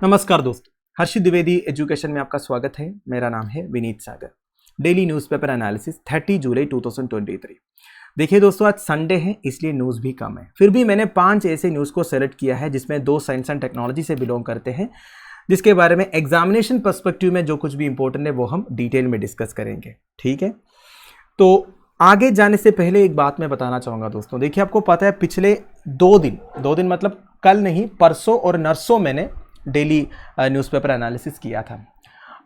नमस्कार दोस्तों, हर्षित द्विवेदी एजुकेशन में आपका स्वागत है। मेरा नाम है विनीत सागर। डेली न्यूज़पेपर एनालिसिस 30 जुलाई 2023। देखिए दोस्तों, आज संडे है इसलिए न्यूज़ भी कम है। फिर भी मैंने 5 ऐसे न्यूज़ को सेलेक्ट किया है जिसमें 2 साइंस एंड टेक्नोलॉजी से बिलोंग करते हैं, जिसके बारे में एग्जामिनेशन पर्सपेक्टिव में जो कुछ भी इंपॉर्टेंट है वो हम डिटेल में डिस्कस करेंगे। ठीक है, तो आगे जाने से पहले एक बात मैं बताना चाहूँगा दोस्तों। देखिए, आपको पता है पिछले 2 दिन मतलब कल नहीं परसों और नरसों मैंने डेली न्यूज़पेपर एनालिसिस किया था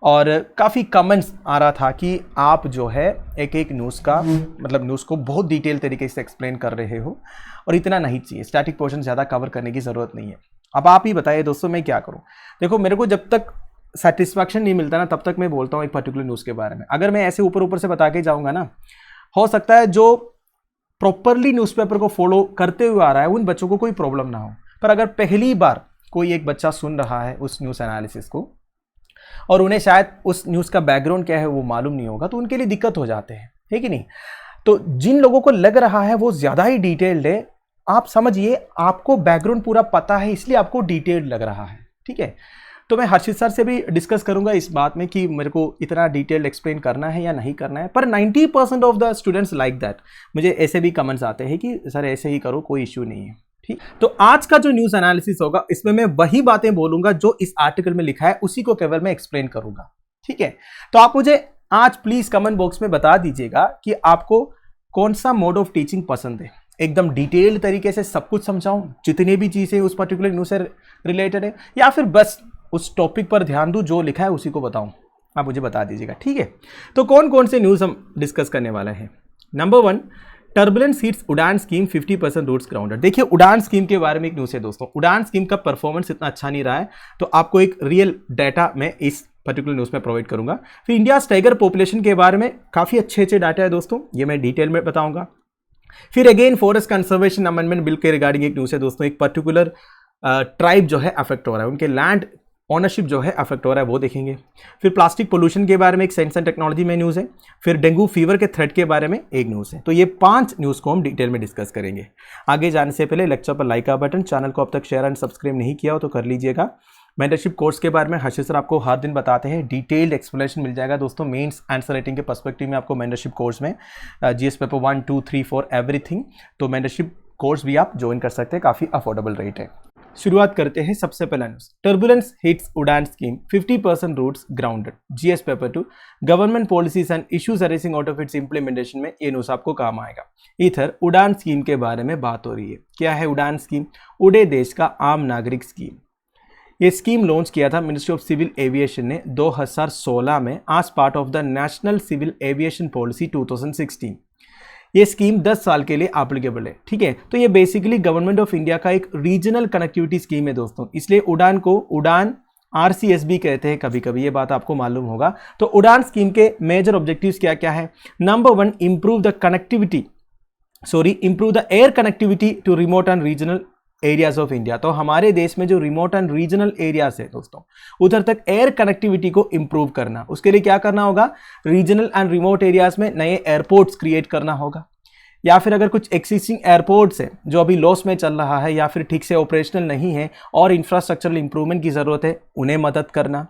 और काफ़ी कमेंट्स आ रहा था कि आप जो है एक न्यूज़ का मतलब न्यूज़ को बहुत डिटेल तरीके से एक्सप्लेन कर रहे हो और इतना नहीं चाहिए, स्टैटिक पोर्शन ज़्यादा कवर करने की ज़रूरत नहीं है। अब आप ही बताइए दोस्तों, मैं क्या करूं? देखो, मेरे को जब तक सेटिस्फैक्शन नहीं मिलता ना तब तक मैं बोलता हूँ एक पर्टिकुलर न्यूज़ के बारे में। अगर मैं ऐसे ऊपर से बता के जाऊँगा ना, हो सकता है जो प्रॉपरली न्यूज़पेपर को फॉलो करते हुए आ रहा है उन बच्चों को कोई प्रॉब्लम ना हो, पर अगर पहली बार कोई एक बच्चा सुन रहा है उस न्यूज़ एनालिसिस को और उन्हें शायद उस न्यूज़ का बैकग्राउंड क्या है वो मालूम नहीं होगा, तो उनके लिए दिक्कत हो जाते हैं, है कि नहीं? तो जिन लोगों को लग रहा है वो ज़्यादा ही डिटेल्ड है, आप समझिए आपको बैकग्राउंड पूरा पता है इसलिए आपको डिटेल्ड लग रहा है। ठीक है, तो मैं हर्षित सर से भी डिस्कस करूंगा इस बात में कि मेरे को इतना डिटेल्ड एक्सप्लेन करना है या नहीं करना है, पर 90% of the students like that. मुझे ऐसे भी कमेंट्स आते हैं कि सर ऐसे ही करो, कोई इश्यू नहीं है। ठीक, तो आज का जो न्यूज़ एनालिसिस होगा इसमें मैं वही बातें बोलूंगा जो इस आर्टिकल में लिखा है, उसी को केवल मैं एक्सप्लेन करूंगा। ठीक है, तो आप मुझे आज प्लीज कमेंट बॉक्स में बता दीजिएगा कि आपको कौन सा मोड ऑफ टीचिंग पसंद है। एकदम डिटेल्ड तरीके से सब कुछ समझाऊं, जितनी भी चीजें उस पर्टिकुलर न्यूज़ से रिलेटेड है, या फिर बस उस टॉपिक पर ध्यान दूं, जो लिखा है उसी को बताऊं। आप मुझे बता दीजिएगा। ठीक है, तो कौन कौन से न्यूज़ हम डिस्कस करने वाले हैं। Number 1, turbulence hits UDAN scheme 50% routes grounded. देखिए, उड़ान स्कीम के बारे में एक न्यूज़ है दोस्तों। उड़ान स्कीम का परफॉर्मेंस इतना अच्छा नहीं रहा है, तो आपको एक रियल डाटा मैं इस पर्टिकुलर न्यूज़ में प्रोवाइड करूंगा। फिर इंडिया टाइगर पॉपुलेशन के बारे में काफ़ी अच्छे डाटा है दोस्तों, ये मैं डिटेल में बताऊंगा। फिर again forest conservation amendment bill के रिगार्डिंग एक न्यूज़ है दोस्तों। एक पर्टिकुलर ट्राइब जो है अफेक्ट हो रहा है, उनके लैंड ऑनरशिप जो है अफेक्ट हो रहा है, वो देखेंगे। फिर प्लास्टिक पोल्यूशन के बारे में एक साइंस एंड टेक्नोलॉजी में न्यूज़ है। फिर डेंगू फीवर के थ्रेट के बारे में एक न्यूज़ है। तो ये 5 न्यूज़ को हम डिटेल में डिस्कस करेंगे। आगे जाने से पहले लेक्चर पर लाइक का बटन, चैनल को अब तक शेयर एंड सब्सक्राइब नहीं किया हो तो कर लीजिएगा। मेंटरशिप कोर्स के बारे में हर्षित सर आपको हर दिन बताते हैं, डिटेल्ड एक्सप्लेनेशन मिल जाएगा दोस्तों। मेंस आंसर राइटिंग के पर्सपेक्टिव में आपको मेंटरशिप कोर्स में जीएस पेपर 1, 2, 3, 4 एवरीथिंग, तो मेंटरशिप कोर्स भी आप ज्वाइन कर सकते हैं, काफ़ी अफोर्डेबल रेट है। शुरुआत करते हैं सबसे पहला news. Turbulence hits UDAN scheme 50% routes grounded, GS paper 2, government policies and issues arising out of its implementation में ये न्यूज़ आपको काम आएगा। इधर उड़ान स्कीम के बारे में बात हो रही है। क्या है उड़ान स्कीम? उड़े देश का आम नागरिक स्कीम। ये स्कीम लॉन्च किया था मिनिस्ट्री ऑफ सिविल एविएशन ने 2016 में as part of the national civil aviation policy 2016। ये स्कीम 10 साल के लिए एप्लीकेबल है। ठीक है, तो ये बेसिकली गवर्नमेंट ऑफ इंडिया का एक रीजनल कनेक्टिविटी स्कीम है दोस्तों, इसलिए उड़ान को उड़ान RCS भी कहते हैं कभी कभी, ये बात आपको मालूम होगा। तो उड़ान स्कीम के मेजर ऑब्जेक्टिव्स क्या क्या है? Number 1, improve the air connectivity to remote and regional areas of India. तो हमारे देश में जो रिमोट एंड रीजनल एरियाज है दोस्तों, उधर तक एयर कनेक्टिविटी को इंप्रूव करना। उसके लिए क्या करना होगा? रीजनल एंड रिमोट एरियाज में नए एयरपोर्ट्स क्रिएट करना होगा, या फिर अगर कुछ एक्सिस्टिंग एयरपोर्ट्स है जो अभी लॉस में चल रहा है या फिर ठीक से ऑपरेशनल नहीं है और इंफ्रास्ट्रक्चरल इंप्रूवमेंट की जरूरत है, उन्हें मदद करना।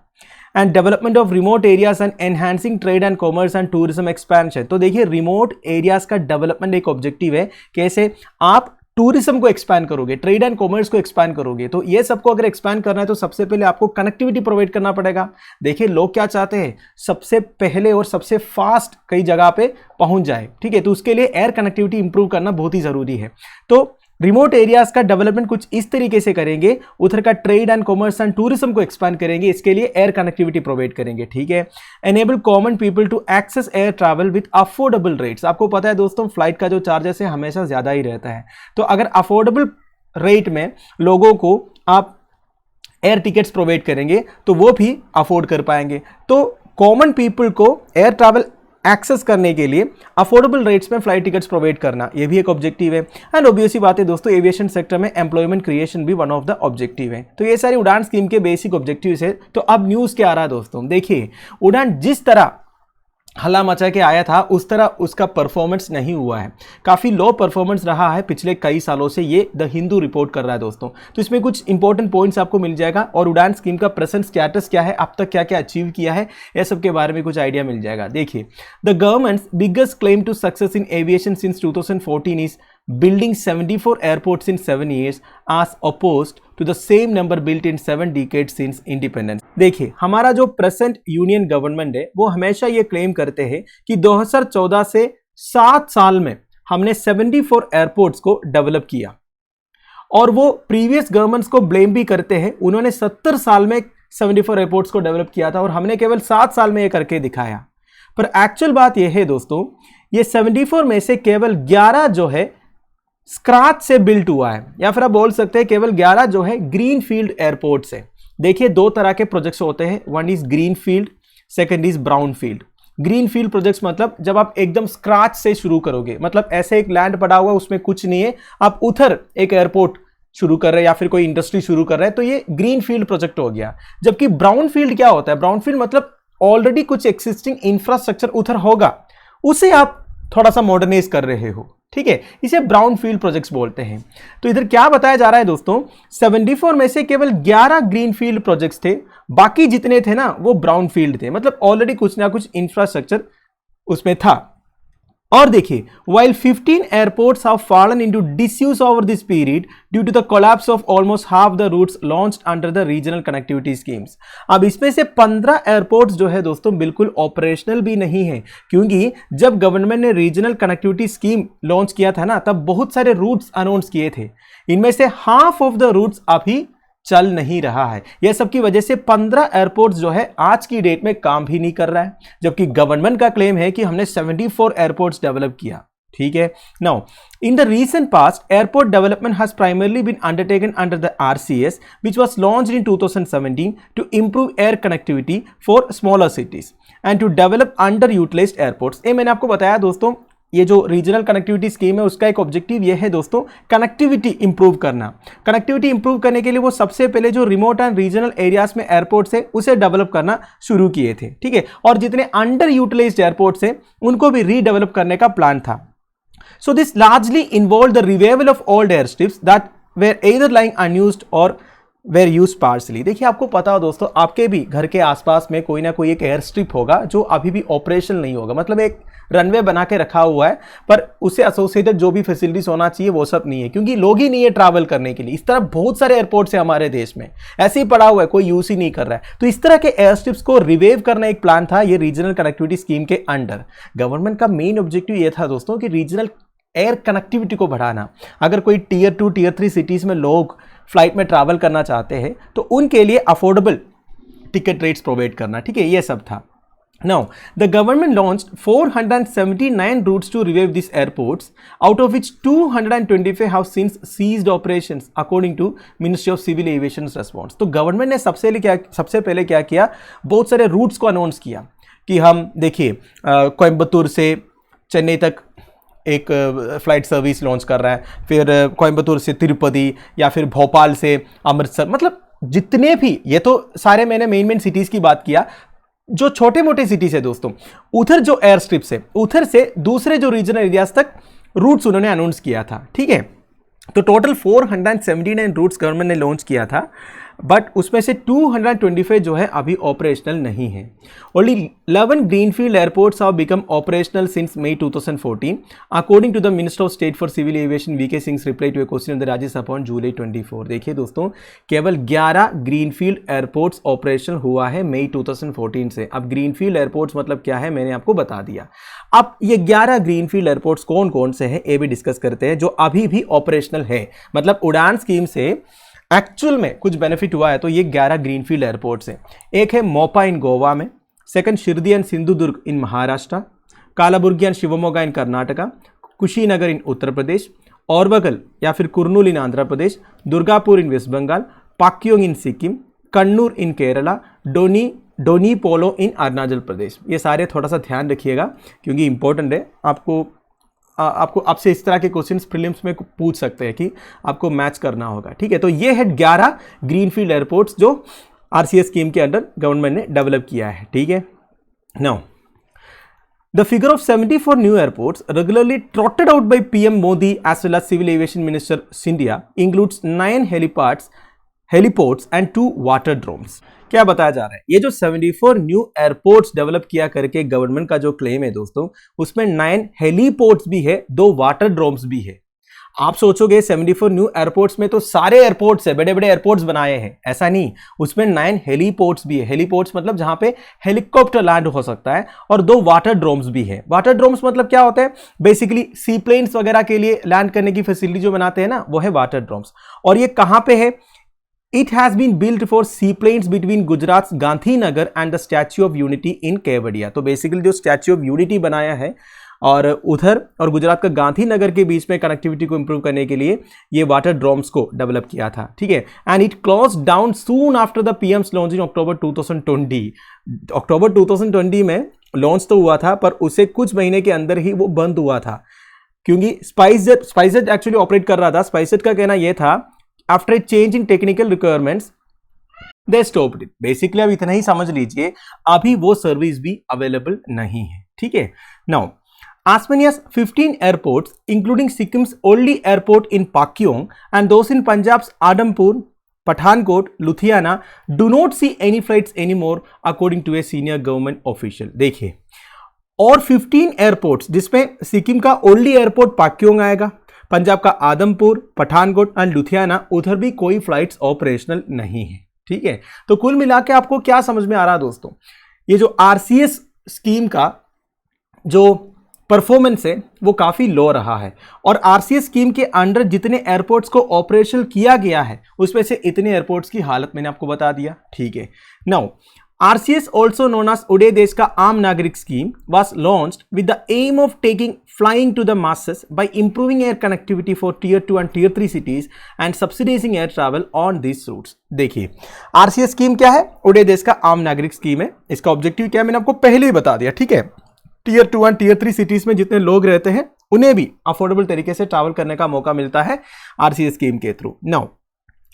And development of remote areas and enhancing trade and commerce and tourism expansion. तो देखिए, रिमोट एरियाज का डेवलपमेंट एक ऑब्जेक्टिव है। कैसे आप टूरिज्म को एक्सपैंड करोगे, ट्रेड एंड कॉमर्स को एक्सपैंड करोगे, तो ये सबको अगर एक्सपैंड करना है तो सबसे पहले आपको कनेक्टिविटी प्रोवाइड करना पड़ेगा। देखिए, लोग क्या चाहते हैं? सबसे पहले और सबसे फास्ट कई जगह पे पहुंच जाए। ठीक है, तो उसके लिए एयर कनेक्टिविटी इंप्रूव करना बहुत ही जरूरी है। तो रिमोट एरियाज का डेवलपमेंट कुछ इस तरीके से करेंगे, उधर का trade and commerce and tourism को एक्सपैंड करेंगे, इसके लिए एयर कनेक्टिविटी प्रोवाइड करेंगे। ठीक है, enable common people to access air travel with affordable rates. आपको पता है दोस्तों, फ्लाइट का जो चार्जेस है हमेशा ज्यादा ही रहता है, तो अगर अफोर्डेबल रेट में लोगों को आप एयर टिकट्स प्रोवाइड करेंगे तो वो भी अफोर्ड कर पाएंगे। तो कॉमन पीपल को एयर ट्रैवल एक्सेस करने के लिए अफोर्डेबल रेट्स में फ्लाइट टिकट्स प्रोवाइड करना, ये भी एक ऑब्जेक्टिव है। एंड ऑब्वियसली बात है दोस्तों, एविएशन सेक्टर में एम्प्लॉयमेंट क्रिएशन भी वन ऑफ द ऑब्जेक्टिव है। तो ये सारी उड़ान स्कीम के बेसिक ऑब्जेक्टिव्स है। तो अब न्यूज़ क्या आ रहा है दोस्तों? देखिए, उड़ान जिस तरह हल्ला मचा के आया था उस तरह उसका परफॉर्मेंस नहीं हुआ है, काफ़ी लो परफॉर्मेंस रहा है पिछले कई सालों से, ये द हिंदू रिपोर्ट कर रहा है दोस्तों। तो इसमें कुछ इंपॉर्टेंट पॉइंट्स आपको मिल जाएगा और उड़ान स्कीम का प्रेजेंट स्टेटस क्या है, अब तक क्या क्या अचीव किया है, ये सब के बारे में कुछ आइडिया मिल जाएगा। देखिए, the government's biggest claim to success in aviation since 2014 is building 74 airports in 7 years as opposed to the same number built in 7 decades since independence। देखिए, हमारा जो प्रेजेंट यूनियन गवर्नमेंट है वो हमेशा ये क्लेम करते हैं कि 2014 से 7 साल में हमने 74 एयरपोर्ट्स को डेवलप किया, और वो प्रीवियस गवर्नमेंट्स को ब्लेम भी करते हैं, उन्होंने 70 साल में 74 एयरपोर्ट्स को डेवलप किया था और हमने केवल 7 साल में ये करके दिखाया। पर एक्चुअल बात यह है दोस्तों, ये 74 में से केवल 11 जो है स्क्रैच से बिल्ट हुआ है, या फिर आप बोल सकते हैं केवल 11 जो है ग्रीन फील्ड एयरपोर्ट से। देखिए, दो तरह के प्रोजेक्ट्स होते हैं, one is green field, second is brown field. Green field projects मतलब जब आप एकदम स्क्रैच से शुरू करोगे, मतलब ऐसे एक लैंड पड़ा हुआ उसमें कुछ नहीं है, आप उधर एक एयरपोर्ट शुरू कर रहे हैं या फिर कोई इंडस्ट्री शुरू कर रहे हैं, तो ये ग्रीन फील्ड प्रोजेक्ट हो गया। जबकि ब्राउन फील्ड क्या होता है, ब्राउन फील्ड मतलब ऑलरेडी कुछ एक्सिस्टिंग इंफ्रास्ट्रक्चर उधर होगा, उसे आप थोड़ा सा मॉडर्नाइज कर रहे हो, ठीक है, इसे ब्राउन फील्ड प्रोजेक्ट्स बोलते हैं। तो इधर क्या बताया जा रहा है दोस्तों, 74 में से केवल 11 ग्रीन फील्ड प्रोजेक्ट्स थे, बाकी जितने थे ना वो ब्राउन फील्ड थे, मतलब ऑलरेडी कुछ ना कुछ इंफ्रास्ट्रक्चर उसमें था। और देखिए, while 15 airports have fallen into disuse over this period due to the collapse of almost half the routes launched under the regional connectivity schemes। अब इसमें से 15 एयरपोर्ट्स जो है दोस्तों बिल्कुल ऑपरेशनल भी नहीं है, क्योंकि जब गवर्नमेंट ने रीजनल कनेक्टिविटी स्कीम लॉन्च किया था ना, तब बहुत सारे रूट्स अनाउंस किए थे, इनमें से हाफ ऑफ द रूट्स अभी चल नहीं रहा है। यह सब की वजह से 15 एयरपोर्ट्स जो है आज की डेट में काम भी नहीं कर रहा है, जबकि गवर्नमेंट का क्लेम है कि हमने 74 एयरपोर्ट्स डेवलप किया, ठीक है। Now in the recent past airport development has primarily been undertaken under the RCS which was launched in 2017 to improve air connectivity for smaller cities and to develop underutilised airports. ये मैंने आपको बताया दोस्तों, ये जो regional connectivity scheme है उसका एक ऑब्जेक्टिव ये है दोस्तों, कनेक्टिविटी इंप्रूव करना। कनेक्टिविटी इंप्रूव करने के लिए वो सबसे पहले जो रिमोट एंड रीजनल एरियाज में एयरपोर्ट्स है उसे डेवलप करना शुरू किए थे, ठीक है, और जितने अंडर यूटिलाइज्ड एयरपोर्ट्स हैं उनको भी रीडेवलप करने का प्लान था। So this largely involve the revival of old airstrips that were either lying unused or were use sparsely. देखिए, आपको पता हो दोस्तों, आपके भी घर के आसपास में कोई ना कोई एक एयर स्ट्रिप होगा जो अभी भी ऑपरेशनल नहीं होगा, मतलब एक रनवे बना के रखा हुआ है पर उससे एसोसिएटेड जो भी फैसिलिटीज होना चाहिए वो सब नहीं है, क्योंकि लोग ही नहीं है ट्रैवल करने के लिए। इस तरह बहुत सारे एयरपोर्ट्स है हमारे देश में, ऐसे ही पड़ा हुआ है, कोई यूज ही नहीं कर रहा है। तो इस तरह के एयर स्ट्रिप्स को रिवेव करना एक प्लान था ये रीजनल कनेक्टिविटी स्कीम के अंडर। गवर्नमेंट का मेन ऑब्जेक्टिव ये था दोस्तों कि रीजनल एयर कनेक्टिविटी को बढ़ाना। अगर कोई टियर 2 टियर 3 सिटीज में लोग फ्लाइट में ट्रैवल करना चाहते हैं तो उनके लिए अफोर्डेबल टिकट रेट्स प्रोवाइड करना, ठीक है, ये सब था। Now, the government launched 479 routes to revive these airports, out of which 225 have since ceased operations, according to Ministry of Civil Aviation's response। तो गवर्नमेंट ने सबसे पहले क्या किया, बहुत सारे रूट्स को अनाउंस किया कि हम देखिए कोयम्बतूर से चेन्नई तक एक फ्लाइट सर्विस लॉन्च कर रहा है, फिर कोयम्बतूर से तिरुपति या फिर भोपाल से अमृतसर, मतलब जितने भी, ये तो सारे मैंने मेन सिटीज़ की बात किया, जो छोटे मोटे सिटीज़ है दोस्तों उधर जो एयर स्ट्रिप्स है उधर से दूसरे जो रीजनल एरियाज तक रूट्स उन्होंने अनाउंस किया था, ठीक है। तो टोटल 479 रूट्स गवर्नमेंट ने लॉन्च किया था, बट उसमें से 225 जो है अभी ऑपरेशनल नहीं है। Only 11 greenfield airports have become operational since May 2014 according to the minister of state for civil aviation VK Singh reply to a question in the Rajya Sabha on July 24। देखिए दोस्तों, केवल 11 ग्रीनफील्ड एयरपोर्ट्स ऑपरेशनल हुआ है मई 2014 से। अब ग्रीनफील्ड एयरपोर्ट्स मतलब क्या है मैंने आपको बता दिया। अब ये 11 ग्रीनफील्ड एयरपोर्ट्स कौन कौन से हैं ये भी डिस्कस करते हैं जो अभी भी ऑपरेशनल है, मतलब उड़ान स्कीम से एक्चुअल में कुछ बेनिफिट हुआ है। तो ये 11 ग्रीनफील्ड एयरपोर्ट्स हैं। एक है मोपा इन गोवा में, second Shirdi and Sindhudurg in Maharashtra, Kalaburagi and Shivamogga in Karnataka, Kushinagar in Uttar Pradesh, Orvakal या फिर Kurnool in Andhra Pradesh, Durgapur in west Bengal, Pakyong in Sikkim, Kannur in Kerala, Donyi Polo in Arunachal Pradesh. ये सारे थोड़ा सा ध्यान रखिएगा क्योंकि इंपॉर्टेंट है। आपसे इस तरह के क्वेश्चंस प्रीलिम्स में पूछ सकते हैं कि आपको मैच करना होगा, ठीक है। तो ये है 11 ग्रीनफील्ड एयरपोर्ट्स जो RCS स्कीम के अंडर गवर्नमेंट ने डेवलप किया है, ठीक है। Now The figure of 74 new airports regularly trotted out by PM Modi as well as Civil Aviation Minister Scindia includes 9 heliports and 2 waterdromes. क्या बताया जा रहा है? ये जो 74 न्यू एयरपोर्ट्स डेवलप किया करके गवर्नमेंट का जो क्लेम है दोस्तों, उसमें 9 हेलीपोर्ट्स भी है, 2 वाटरड्रोम्स भी है। आप सोचोगे 74 न्यू एयरपोर्ट्स में तो सारे एयरपोर्ट्स है, बड़े बड़े एयरपोर्ट्स बनाए हैं, ऐसा नहीं। उसमें 9 हेलीपोर्ट्स भी है। हेलीपोर्ट्स मतलब जहां पे हेलीकॉप्टर लैंड हो सकता है, और 2 वाटर ड्रोम्स भी है। वाटर ड्रोम्स मतलब क्या होता है? बेसिकली सी प्लेन्स वगैरह के लिए लैंड करने की फैसिलिटी जो बनाते हैं ना, वो है वाटर ड्रोम्स। और ये कहां पे है? It has been built for seaplanes between Gujarat's Gandhinagar and the Statue of Unity in Kevadia। तो बेसिकली जो स्टैच्यू ऑफ यूनिटी बनाया है और उधर और गुजरात का गांधीनगर के बीच में कनेक्टिविटी को इंप्रूव करने के लिए ये वाटर ड्रोम्स को डेवलप किया था, ठीक है। And it close down soon after the PMs launch in October 2020। अक्टूबर 2020 में लॉन्च तो हुआ था, पर उसे कुछ महीने के अंदर ही वो बंद हुआ था, क्योंकि स्पाइसजेट एक्चुअली ऑपरेट कर रहा था। स्पाइसजेट का कहना यह था after a change in technical requirements they stopped it. Basically अब इतना ही समझ लीजिए, अभी वो सर्विस भी अवेलेबल नहीं है, ठीक है। Now as many as 15 airports, including Sikkim's only airport in Pakyong and those in Punjab's Adhampur, Pathankot, Ludhiana, do not see any flights anymore, according to a senior government official। देखिए, और 15 airports जिसमें सिक्किम का only airport Pakyong आएगा, पंजाब का Adampur, Pathankot and Ludhiana, उधर भी कोई flights operational नहीं है, ठीक है। तो कुल मिला के आपको क्या समझ में आ रहा है दोस्तों? ये जो आरसीएस स्कीम का जो परफॉर्मेंस है वो काफी लो रहा है, और आरसीएस स्कीम के अंडर जितने एयरपोर्ट्स को ऑपरेशनल किया गया है उसमें से इतने एयरपोर्ट्स की हालत मैंने आपको बता दिया, ठीक है। Now RCS also known as Ude Desh ka Aam Nagrik scheme was launched with the aim of taking flying to the masses by improving air connectivity for tier 2 and tier 3 cities and subsidising air travel on this routes. देखिए, RCS scheme क्या है? उड़े Desh ka Aam Nagrik scheme है। इसका objective क्या है मैंने आपको पहले ही बता दिया, ठीक है। टियर 2 एंड टियर 3 सिटीज में जितने लोग रहते हैं उन्हें भी अफोर्डेबल तरीके से ट्रैवल करने का मौका मिलता है आरसीएस स्कीम के थ्रू। नाउ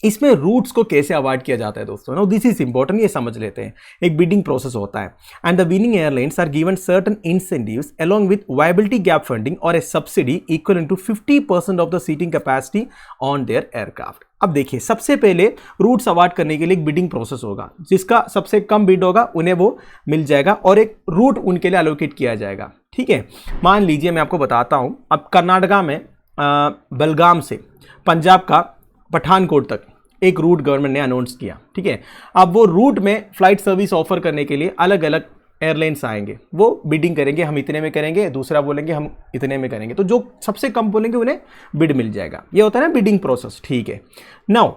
इसमें रूट्स को कैसे अवॉइड किया जाता है दोस्तों? नो दिस इज इंपॉर्टेंट, ये समझ लेते हैं। एक बिडिंग प्रोसेस होता है and the winning airlines are given certain incentives along with viability gap funding और a subsidy equal to 50% of the seating capacity on their aircraft. अब देखिए, सबसे पहले रूट्स अवॉइड करने के लिए एक बिडिंग प्रोसेस होगा, जिसका सबसे कम बिड होगा उन्हें वो मिल जाएगा और एक रूट उनके लिए एलोकेट किया जाएगा, ठीक है। मान लीजिए मैं आपको बताता हूं, अब कर्नाटका में बेलगाम से पंजाब का पठानकोट तक एक रूट गवर्नमेंट ने अनाउंस किया, ठीक है। अब वो रूट में फ्लाइट सर्विस ऑफर करने के लिए अलग अलग एयरलाइंस आएंगे, वो बिडिंग करेंगे, हम इतने में करेंगे, दूसरा बोलेंगे हम इतने में करेंगे, तो जो सबसे कम बोलेंगे उन्हें बिड मिल जाएगा। ये होता है ना बिडिंग प्रोसेस, ठीक है। नाउ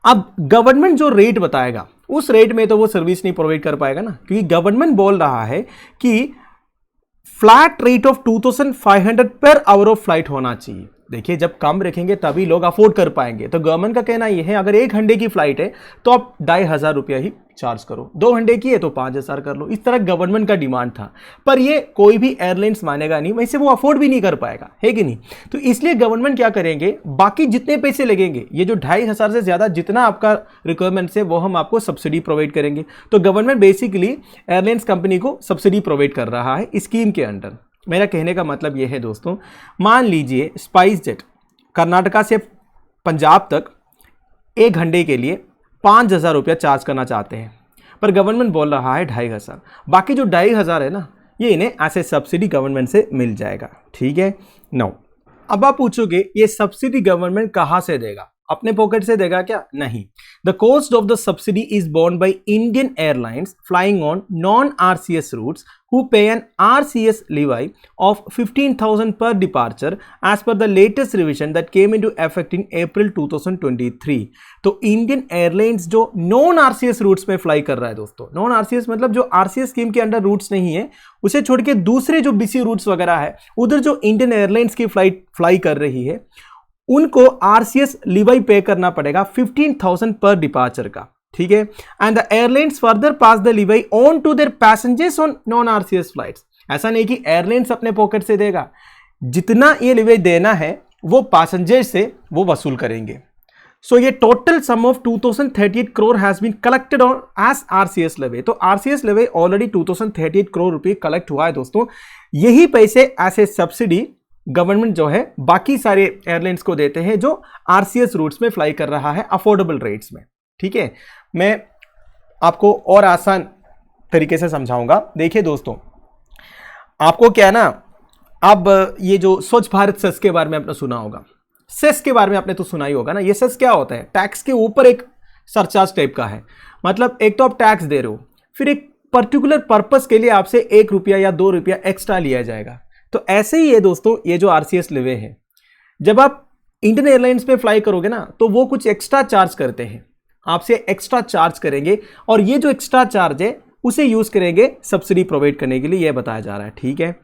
अब गवर्नमेंट जो रेट बताएगा उस रेट में तो वो सर्विस नहीं प्रोवाइड कर पाएगा ना, क्योंकि गवर्नमेंट बोल रहा है कि flat rate of 2500 per hour of flight होना चाहिए। देखिए, जब कम रखेंगे तभी लोग अफोर्ड कर पाएंगे। तो गवर्नमेंट का कहना यह है, अगर 1 घंटे की फ्लाइट है तो आप 2500 रुपया ही चार्ज करो, 2 घंटे की है तो 5000 कर लो। इस तरह गवर्नमेंट का डिमांड था, पर ये कोई भी एयरलाइंस मानेगा नहीं, वैसे वो अफोर्ड भी नहीं कर पाएगा, है कि नहीं। तो इसलिए गवर्नमेंट क्या करेंगे, बाकी जितने पैसे लगेंगे, ये जो 2500 से ज्यादा जितना आपका रिक्वायरमेंट है वो हम आपको सब्सिडी प्रोवाइड करेंगे। तो गवर्नमेंट बेसिकली एयरलाइंस कंपनी को सब्सिडी प्रोवाइड कर रहा है स्कीम के अंडर। मेरा कहने का मतलब यह है दोस्तों, मान लीजिए स्पाइसजेट कर्नाटका से पंजाब तक 1 घंटे के लिए 5000 रुपया चार्ज करना चाहते हैं, पर गवर्नमेंट बोल रहा है 2500। बाकी जो 2500 है ना, ये इन्हें ऐसे सब्सिडी गवर्नमेंट से मिल जाएगा, ठीक है। नाउ अब आप पूछोगे ये सब्सिडी गवर्नमेंट कहां से देगा? अपने पॉकेट से देगा क्या? नहीं। The cost of the subsidy is borne by Indian airlines flying on non-RCS routes who pay an RCS levy of 15,000 per departure as per the latest revision that came into effect in April 2023। तो Indian Airlines जो non-RCS routes में fly कर रहा है दोस्तों, non-RCS मतलब जो RCS scheme के अंडर रूट्स नहीं है, उसे छोड़ के दूसरे जो BC रूट्स वगैरह है, उधर जो Indian Airlines की फ्लाइट फ्लाई कर रही है उनको आरसीएस लीवाई पे करना पड़ेगा 15,000 पर डिपार्चर का, ठीक है। And the airlines further pass the levy on to their passengers on non RCS flights. ऐसा नहीं कि एयरलाइंस अपने पॉकेट से देगा, जितना ये लीवाई देना है वो पैसेंजर से वो वसूल करेंगे। सो ये total sum of 2038 crore has been collected on as RCS levy. तो आरसीएस लेवे ऑलरेडी 2038 करोड़ रुपए कलेक्ट हुआ है दोस्तों। यही पैसे ऐसे सब्सिडी गवर्नमेंट जो है बाकी सारे एयरलाइंस को देते हैं जो आरसीएस रूट्स में फ्लाई कर रहा है अफोर्डेबल रेट्स में। ठीक है, मैं आपको और आसान तरीके से समझाऊंगा। देखिए दोस्तों, आपको क्या है ना, अब ये जो स्वच्छ भारत सेस के बारे में आपने सुना होगा, सेस के बारे में आपने तो सुना ही होगा ना। ये सेस क्या होता है? टैक्स के ऊपर एक सरचार्ज टाइप का है। मतलब एक तो आप टैक्स दे रहे हो, फिर एक पर्टिकुलर पर्पस के लिए आपसे 1 रुपया या 2 रुपया एक्स्ट्रा लिया जाएगा। तो ऐसे ही है दोस्तों ये जो आरसीएस लेवे है। जब आप इंडियन एयरलाइंस में फ्लाई करोगे ना तो वो कुछ एक्स्ट्रा चार्ज करते हैं, आपसे एक्स्ट्रा चार्ज करेंगे, और ये जो एक्स्ट्रा चार्ज है उसे यूज करेंगे सब्सिडी प्रोवाइड करने के लिए, यह बताया जा रहा है। ठीक है,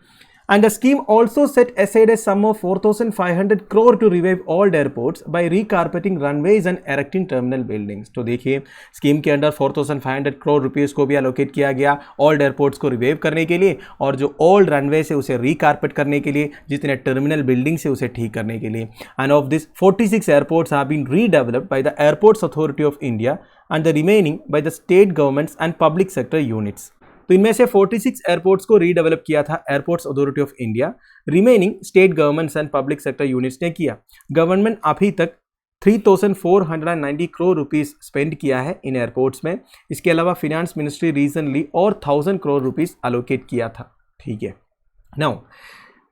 and the scheme also set aside a sum of 4,500 crore to revive old airports by recarpeting runways and erecting terminal buildings। तो देखिए स्कीम के अंदर 4,500 करोड़ रुपीस को भी एलोकेट किया गया ओल्ड एयरपोर्ट्स को रिवाइव करने के लिए, और जो ओल्ड रनवे है उसे रिकारपेट करने के लिए, जितने टर्मिनल बिल्डिंग्स है उसे ठीक करने के लिए। End of this 46 airports have been redeveloped by the airports authority of India and the remaining by the state governments and public sector units. तो इनमें से 46 एयरपोर्ट्स को रीडेवलप किया था airports authority of India, remaining state governments and public sector units ने किया। Government अभी तक 3,490 करोड़ रुपीस स्पेंड किया है इन एयरपोर्ट्स में। इसके अलावा फिनेंस मिनिस्ट्री रीजनली और 1,000 करोड़ रुपीस एलोकेट किया था। ठीक है, नाउ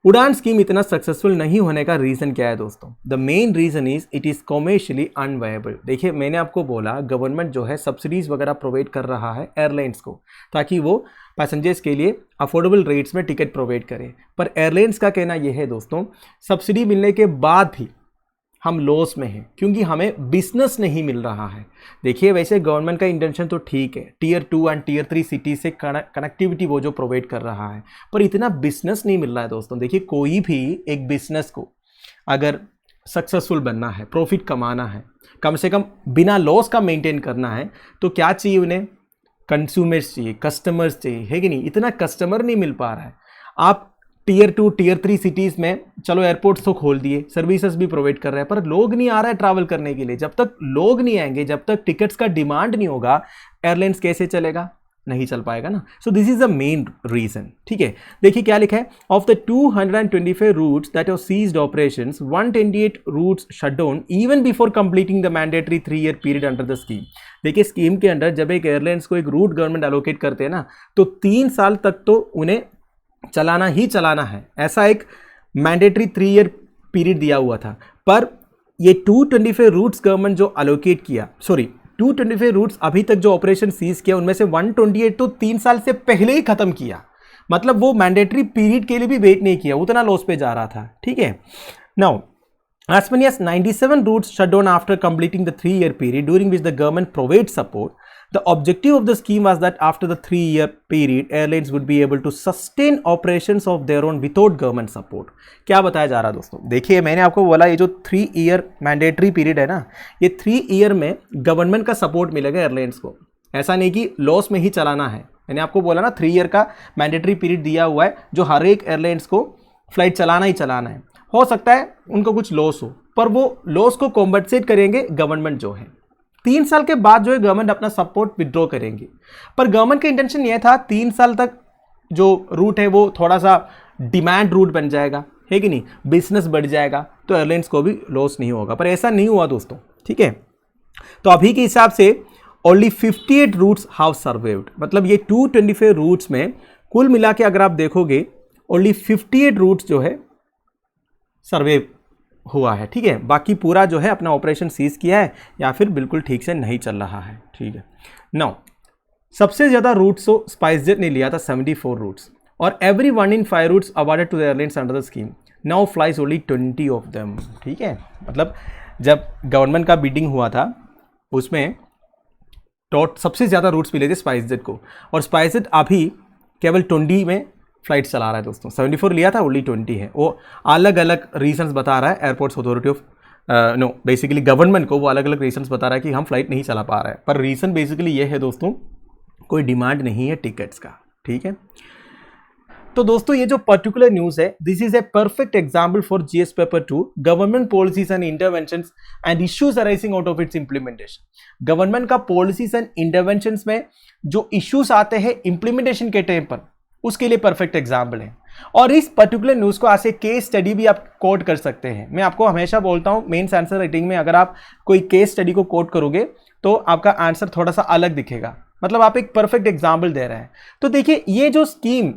उड़ान स्कीम इतना सक्सेसफुल नहीं होने का रीज़न क्या है दोस्तों? The main reason is it is commercially unviable. देखिए मैंने आपको बोला गवर्नमेंट जो है सब्सिडीज़ वगैरह प्रोवाइड कर रहा है एयरलाइंस को ताकि वो पैसेंजर्स के लिए अफोर्डेबल रेट्स में टिकट प्रोवाइड करें, पर एयरलाइंस का कहना यह है दोस्तों सब्सिडी मिलने के बाद भी हम लॉस में हैं क्योंकि हमें बिजनेस नहीं मिल रहा है। देखिए वैसे गवर्नमेंट का इंटेंशन तो ठीक है, टियर 2 एंड टियर 3 सिटी से कनेक्टिविटी वो जो प्रोवाइड कर रहा है, पर इतना बिजनेस नहीं मिल रहा है दोस्तों। देखिए कोई भी एक बिजनेस को अगर सक्सेसफुल बनना है, प्रॉफिट कमाना है, कम से कम बिना लॉस का मेंटेन करना है, तो क्या चाहिए उन्हें? कंज्यूमर्स चाहिए, कस्टमर्स चाहिए, है कि नहीं? इतना कस्टमर नहीं मिल पा रहा है। आप टियर 2 टियर 3 सिटीज़ में चलो एयरपोर्ट्स तो खोल दिए, सर्विसेज भी प्रोवाइड कर रहे हैं, पर लोग नहीं आ रहा है ट्रैवल करने के लिए। जब तक लोग नहीं आएंगे, जब तक टिकट्स का डिमांड नहीं होगा, एयरलाइंस कैसे चलेगा? नहीं चल पाएगा ना। So this is the main reason. ठीक है, देखिए क्या लिखा है, of the 225 routes that have ceased operations 128 routes shut down even before completing the mandatory 3 year period under the scheme. देखिए स्कीम के अंडर जब एक एयरलाइंस को एक रूट गवर्नमेंट एलोकेट करते हैं ना, तो 3 साल तक तो उन्हें चलाना ही चलाना है, ऐसा एक मैंडेटरी 3 ईयर पीरियड दिया हुआ था। पर ये 225 रूट्स गवर्नमेंट जो एलोकेट किया, 225 रूट्स अभी तक जो ऑपरेशन सीज किया, उनमें से 128 तो 3 साल से पहले ही खत्म किया। मतलब वो मैंडेटरी पीरियड के लिए भी वेट नहीं किया, उतना लॉस पे जा रहा था। ठीक है, now as many as 97 routes shut down after completing the 3-year period during which the government provides support. The objective of the scheme was that after the 3-year period, airlines would be able to sustain operations of their own without government support. क्या बताया जा रहा है दोस्तों? देखिए मैंने आपको बोला ये जो 3 ईयर मैंडेटरी पीरियड है ना, ये 3 ईयर में गवर्नमेंट का सपोर्ट मिलेगा एयरलाइंस को। ऐसा नहीं कि लॉस में ही चलाना है। मैंने आपको बोला ना 3 ईयर का मैंडेटरी पीरियड दिया हुआ है जो हर एक एयरलाइंस को फ्लाइट चलाना ही चलाना है। हो सकता है उनको कुछ लॉस हो, पर वो लॉस को कॉम्पनसेट करेंगे गवर्नमेंट जो है। 3 साल के बाद जो है गवर्नमेंट अपना सपोर्ट विड्रॉ करेंगे। पर गवर्नमेंट का इंटेंशन यह था 3 साल तक जो रूट है वो थोड़ा सा डिमांड रूट बन जाएगा, है कि नहीं? बिजनेस बढ़ जाएगा तो एयरलाइंस को भी लॉस नहीं होगा, पर ऐसा नहीं हुआ दोस्तों। ठीक है, तो अभी के हिसाब से ओनली 58 रूट्स हैव सर्वाइव्ड। मतलब ये 225 रूट्स में कुल मिला के अगर आप देखोगे ओनली 58 रूट्स जो है सर्वे हुआ है। ठीक है, बाकी पूरा जो है अपना ऑपरेशन सीज किया है या फिर बिल्कुल ठीक से नहीं चल रहा है। ठीक है, नाउ सबसे ज़्यादा रूट्स तो स्पाइसजेट ने लिया था 74 रूट्स, और every 1 in 5 routes awarded to the airlines under the scheme now flies only 20 of them. ठीक है, मतलब जब गवर्नमेंट का बिडिंग हुआ था उसमें सबसे ज़्यादा रूट्स मिले थे स्पाइसजेट को, और स्पाइसजेट अभी केवल 20 में फ्लाइट चला रहा है दोस्तों। 74 लिया था, ओनली 20 है। वो अलग अलग रीजंस बता रहा है airports authority of basically government को, वो अलग अलग रीजंस बता रहा है कि हम फ्लाइट नहीं चला पा रहा है। पर रीज़न बेसिकली ये है दोस्तों, कोई डिमांड नहीं है टिकट्स का। ठीक है, तो दोस्तों ये जो पर्टिकुलर न्यूज है, this is a perfect example for GS paper 2, government policies and interventions and issues arising out of its implementation. Government का पॉलिसीज एंड इंटरवेंशंस में जो इश्यूज आते हैं इंप्लीमेंटेशन के टाइम पर, उसके लिए परफेक्ट एग्जाम्पल है। और इस पर्टिकुलर न्यूज को ऐसे केस स्टडी भी आप कोट कर सकते हैं। मैं आपको हमेशा बोलता हूं मेंस आंसर राइटिंग में अगर आप कोई केस स्टडी को कोट करोगे तो आपका आंसर थोड़ा सा अलग दिखेगा, मतलब आप एक परफेक्ट एग्जाम्पल दे रहे हैं। तो देखिए ये जो स्कीम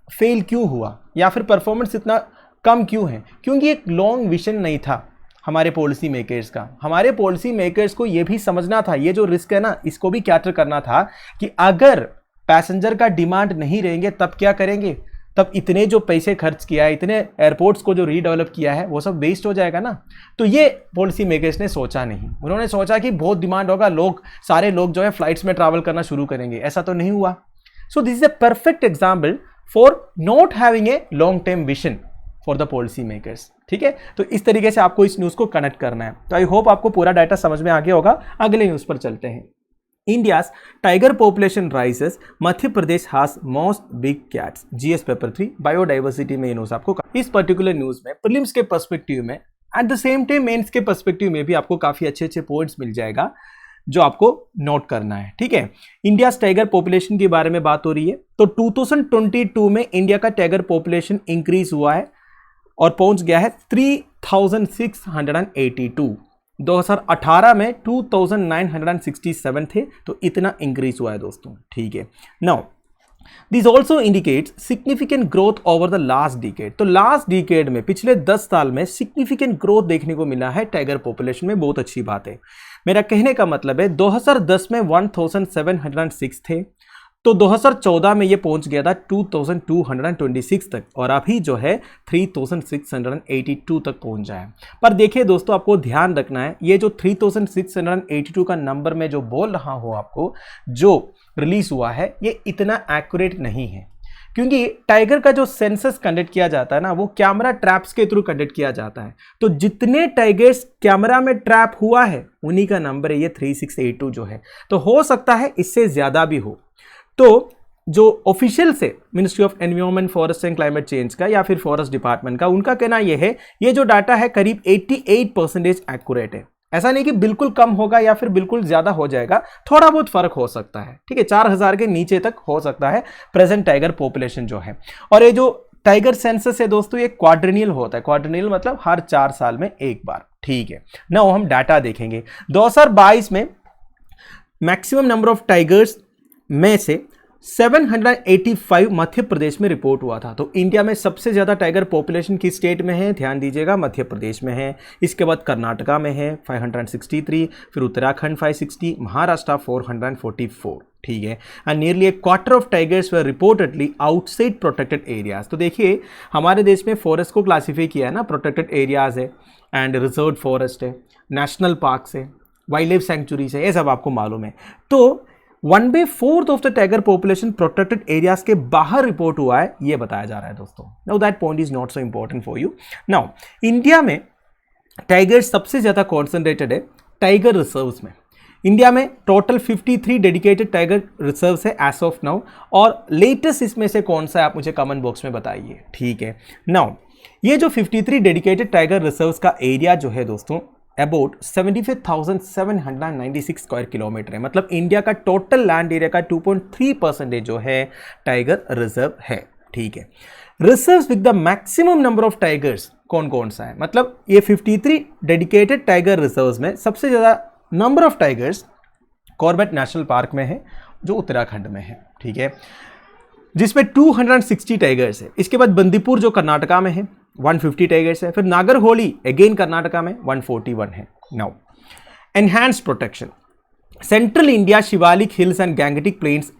फेल क्यों हुआ या फिर परफॉर्मेंस इतना कम क्यों है, क्योंकि एक लॉन्ग विजन नहीं था हमारे पॉलिसी मेकर्स का। हमारे पॉलिसी मेकर्स को यह भी समझना था, ये जो रिस्क है ना इसको भी कैटर करना था कि अगर पैसेंजर का डिमांड नहीं रहेंगे तब क्या करेंगे, तब इतने जो पैसे खर्च किया है, इतने एयरपोर्ट्स को जो रीडेवलप किया है वो सब वेस्ट हो जाएगा ना। तो ये पॉलिसी मेकर्स ने सोचा नहीं, उन्होंने सोचा कि बहुत डिमांड होगा, सारे लोग जो है फ्लाइट्स में ट्रैवल करना शुरू करेंगे, ऐसा तो नहीं हुआ। सो this is a perfect example for not having a long term vision for the policy makers. ठीक है, तो इस तरीके से आपको इस न्यूज को कनेक्ट करना है। तो आई होप आपको पूरा डाटा समझ में आ गया होगा। अगले न्यूज पर चलते हैं। India's tiger population rises, Madhya Pradesh has most big cats, GS paper 3 biodiversity में ये न्यूज आपको इस पर्टिकुलर न्यूज में प्रीलिम्स के पर्सपेक्टिव में at the same time mains के पर्सपेक्टिव में भी आपको काफी अच्छे अच्छे पॉइंट्स मिल जाएगा जो आपको नोट करना है। ठीक है, इंडिया टाइगर पॉपुलेशन के बारे में बात हो रही है। तो 2022 में इंडिया का टाइगर पॉपुलेशन इंक्रीज हुआ है और पहुंच गया है 3682। 2018 में 2967 थे, तो इतना इंक्रीज हुआ है दोस्तों। ठीक है, now this also indicates significant growth over the last decade. तो लास्ट डिकेड में पिछले 10 साल में सिग्निफिकेंट ग्रोथ देखने को मिला है टाइगर पॉपुलेशन में, बहुत अच्छी बात है। मेरा कहने का मतलब है 2010 में 1706 थे, तो 2014 में ये पहुंच गया था 2226 तक, और अभी जो है 3682 तक पहुंच जाए। पर देखिए दोस्तों, आपको ध्यान रखना है ये जो 3682 का नंबर में जो बोल रहा हूं आपको, जो रिलीज हुआ है, ये इतना एक्यूरेट नहीं है, क्योंकि टाइगर का जो सेंसस कंडक्ट किया जाता है ना, वो कैमरा ट्रैप्स के थ्रू कंडक्ट किया जाता है। तो जितने टाइगर्स कैमरा में ट्रैप हुआ है उन्हीं का नंबर है ये 3682 जो है। तो हो सकता है इससे ज्यादा भी हो। तो जो ऑफिशियल से ministry of environment, forest and climate change का या फिर फॉरेस्ट डिपार्टमेंट का, उनका कहना यह है ये जो डाटा है करीब 88% एक्यूरेट है। ऐसा नहीं कि बिल्कुल कम होगा या फिर बिल्कुल ज्यादा हो जाएगा, थोड़ा बहुत फर्क हो सकता है। ठीक है, 4000 के नीचे तक हो सकता है प्रेजेंट टाइगर पॉपुलेशन जो है। और ये जो टाइगर सेंसस है दोस्तों, ये क्वाड्रेनियल होता है। क्वाड्रेनियल मतलब हर 4 साल में एक बार। ठीक है, नाउ हम डाटा देखेंगे। 2022 में मैक्सिमम नंबर ऑफ टाइगर्स में से 785 मध्य प्रदेश में रिपोर्ट हुआ था। तो इंडिया में सबसे ज्यादा टाइगर पॉपुलेशन किस स्टेट में है, ध्यान दीजिएगा, मध्य प्रदेश में है। इसके बाद कर्नाटका में है 563, फिर उत्तराखंड 560, महाराष्ट्र 444। ठीक है, and nearly A quarter of tigers were reportedly outside protected areas. तो देखिए हमारे देश में फॉरेस्ट को क्लासीफाई किया है ना, प्रोटेक्टेड एरियाज है एंड रिजर्व फॉरेस्ट है, नेशनल पार्क है, वाइल्ड लाइफ सेंचुरीज है, ये सब आपको मालूम है। तो 1/4 of the tiger population protected areas के बाहर रिपोर्ट हुआ है, ये बताया जा रहा है दोस्तों। Now that point is not so important for you. Now India में टाइगर सबसे ज्यादा कॉन्सेंट्रेटेड है टाइगर रिजर्व्स में। इंडिया में टोटल 53 डेडिकेटेड टाइगर रिजर्व्स है एज ऑफ नाउ, और लेटेस्ट इसमें से कौन सा है आप मुझे कमेंट बॉक्स में बताइए। ठीक है, नाउ ये जो 53 डेडिकेटेड टाइगर रिजर्व्स का एरिया जो है दोस्तों अबाउट 75,796 स्क्वायर किलोमीटर है। मतलब इंडिया का टोटल लैंड एरिया का 2.3% जो है टाइगर रिजर्व है। ठीक है, reserves with the maximum number of tigers कौन कौन सा है, मतलब ये 53 डेडिकेटेड टाइगर रिजर्व्स में सबसे ज्यादा number of tigers Corbett national park में है, जो उत्तराखंड में है। ठीक है, जिसमें 260 टाइगर्स है। इसके बाद बंदीपुर जो कर्नाटका में है 150 टाइगर्स है। फिर नागरहोली अगेन कर्नाटका में 141 है। Now enhanced protection, central India Shivalik hills and Gangetic planes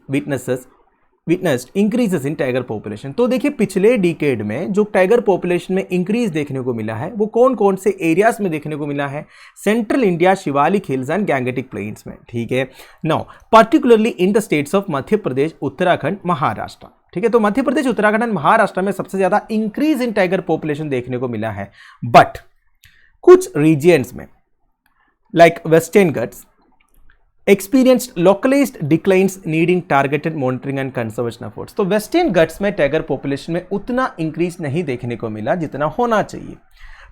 witnessed increases in tiger population. तो देखिए पिछले डिकेड में जो टाइगर पॉपुलेशन में इंक्रीज देखने को मिला है वो कौन कौन से एरियाज में देखने को मिला है, central India Shivalik hills and Gangetic plains में। ठीक है, now particularly in the states of Madhya Pradesh, Uttarakhand, Maharashtra. ठीक है, तो मध्य प्रदेश, उत्तराखंड एंड महाराष्ट्र में सबसे ज्यादा इंक्रीज इन टाइगर पॉपुलेशन देखने को मिला है। बट कुछ रीजियंस में like Western Ghats, experienced localized declines needing targeted monitoring and conservation efforts. तो वेस्टर्न घाट्स में टाइगर पॉपुलेशन में उतना इंक्रीज नहीं देखने को मिला जितना होना चाहिए,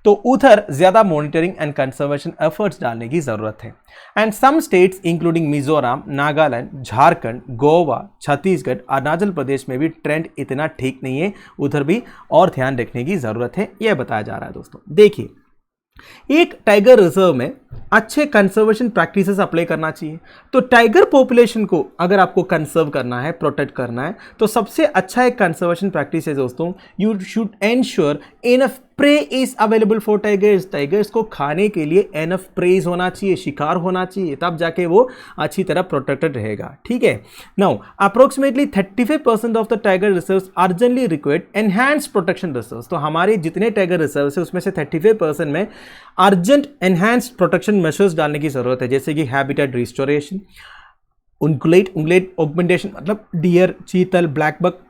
तो उधर ज्यादा मॉनिटरिंग एंड कंजर्वेशन एफर्ट्स डालने की जरूरत है। And some states including Mizoram, Nagaland, Jharkhand, Goa, Chhattisgarh, Arunachal Pradesh में भी ट्रेंड इतना ठीक नहीं है, उधर भी और ध्यान रखने की जरूरत है, यह बताया जा रहा है दोस्तों। देखिए, एक टाइगर रिजर्व में अच्छे कंजर्वेशन प्रैक्टिसेस अप्लाई करना चाहिए। तो टाइगर पॉपुलेशन को अगर आपको कंजर्व करना है, प्रोटेक्ट करना है, तो सबसे अच्छा एक कंजर्वेशन प्रैक्टिस है दोस्तों, you should ensure enough prey is available for tigers. Tigers को खाने के लिए एनफ प्रेज होना चाहिए, शिकार होना चाहिए, तब जाके वो अच्छी तरह प्रोटेक्टेड रहेगा। ठीक है। Now approximately 35% of the tiger reserves urgently required enhanced protection reserves. तो हमारे जितने टाइगर रिजर्व्स है उसमें से 35% में अर्जेंट एनहांस्ड प्रोटेक्शन मेजर्स डालने की जरूरत है, जैसे कि हैबिटेट रिस्टोरेशन, उंगलेट ऑगमेंटेशन, मतलब डियर, चीतल, ब्लैक बक,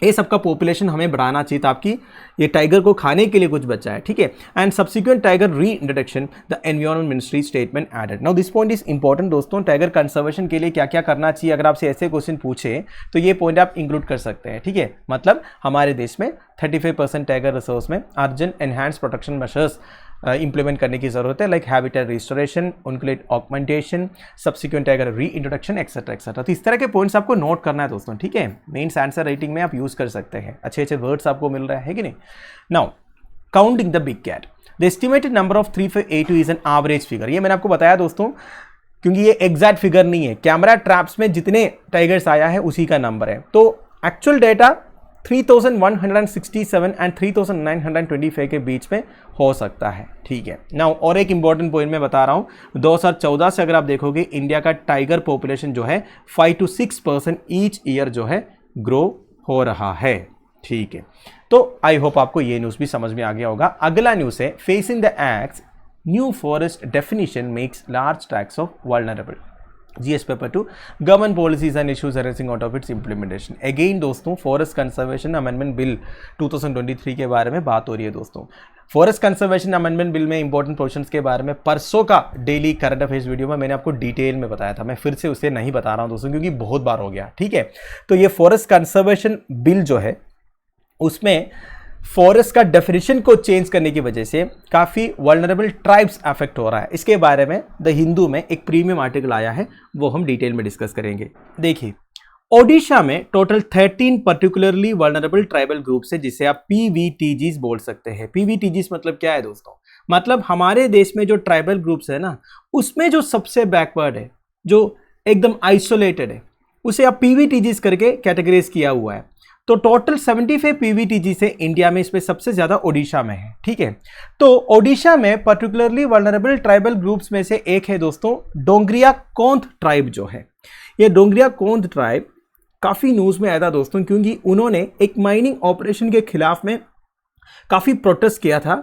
ये सबका पॉपुलेशन हमें बढ़ाना चाहिए ताकि ये टाइगर को खाने के लिए कुछ बचा है। ठीक है। एंड सब्सिक्वेंट टाइगर री introduction, the environment ministry statement added. Now this point is important दोस्तों, टाइगर कंजर्वेशन के लिए क्या क्या करना चाहिए, अगर आपसे ऐसे क्वेश्चन पूछे तो ये पॉइंट आप इंक्लूड कर सकते हैं। ठीक है। मतलब हमारे देश में 35% टाइगर रिजर्व्स में urgent enhanced protection measures implement करने की जरूरत है, like habitat restoration, ungulate augmentation, subsequent tiger री इंट्रोडक्शन, एक्सेट्रा एक्सेट्रा। तो इस तरह के पॉइंट्स आपको नोट करना है दोस्तों। ठीक है। मेंस आंसर राइटिंग में आप यूज कर सकते हैं, अच्छे अच्छे वर्ड्स आपको मिल रहे हैं कि नहीं। Now counting the big cat, the estimated number of 3582 is an average figure. ये मैंने आपको बताया दोस्तों, क्योंकि ये एग्जैक्ट फिगर नहीं है, कैमरा ट्रैप्स में जितने टाइगर्स आया है उसी का नंबर है। तो एक्चुअल डेटा 3167 एंड 3925 के बीच में हो सकता है। ठीक है। नाउ और एक इंपॉर्टेंट पॉइंट मैं बता रहा हूं, 2014 से अगर आप देखोगे इंडिया का टाइगर पॉपुलेशन जो है 5 to 6% ईच ईयर जो है ग्रो हो रहा है। ठीक है। तो आई होप आपको ये न्यूज़ भी समझ में आ गया होगा। अगला न्यूज़ है facing the act, new forest definition makes large tracts of vulnerable. GS paper 2, government policies and issues arising out of its implementation. Again दोस्तों, फॉरेस्ट कंजर्वेशन अमेंडमेंट बिल 2023 के बारे में बात हो रही है दोस्तों। फॉरेस्ट कंजर्वेशन अमेंडमेंट बिल में इंपॉर्टेंट प्रोविजंस के बारे में परसों का डेली करंट अफेयर्स वीडियो में मैंने आपको डिटेल में बताया था, मैं फिर से उसे नहीं बता रहा हूं दोस्तों क्योंकि बहुत बार हो गया। ठीक है। तो ये फॉरेस्ट कंजर्वेशन बिल जो है उसमें फॉरेस्ट का डेफिनेशन को चेंज करने की वजह से काफी वल्नरेबल ट्राइब्स अफेक्ट हो रहा है। इसके बारे में द हिंदू में एक प्रीमियम आर्टिकल आया है, वो हम डिटेल में डिस्कस करेंगे। देखिए, ओडिशा में total 13 particularly vulnerable tribal groups है, जिसे आप PVTGs बोल सकते हैं। PVTGs मतलब क्या है दोस्तों, मतलब हमारे देश में जो ट्राइबल ग्रुप्स है ना, उसमें जो सबसे बैकवर्ड है, जो एकदम आइसोलेटेड है, उसे आप PVTGs करके कैटेगराइज किया हुआ है। तो टोटल 75 PVTG से इंडिया में, इसमें सबसे ज्यादा ओडिशा में है। ठीक है। तो ओडिशा में पर्टिकुलरली वल्नरेबल ट्राइबल ग्रुप्स में से एक है दोस्तों डोंगरिया कोंद ट्राइब जो है। ये डोंगरिया कोंद ट्राइब काफी न्यूज में आया था दोस्तों, क्योंकि उन्होंने एक माइनिंग ऑपरेशन के खिलाफ में काफी प्रोटेस्ट किया था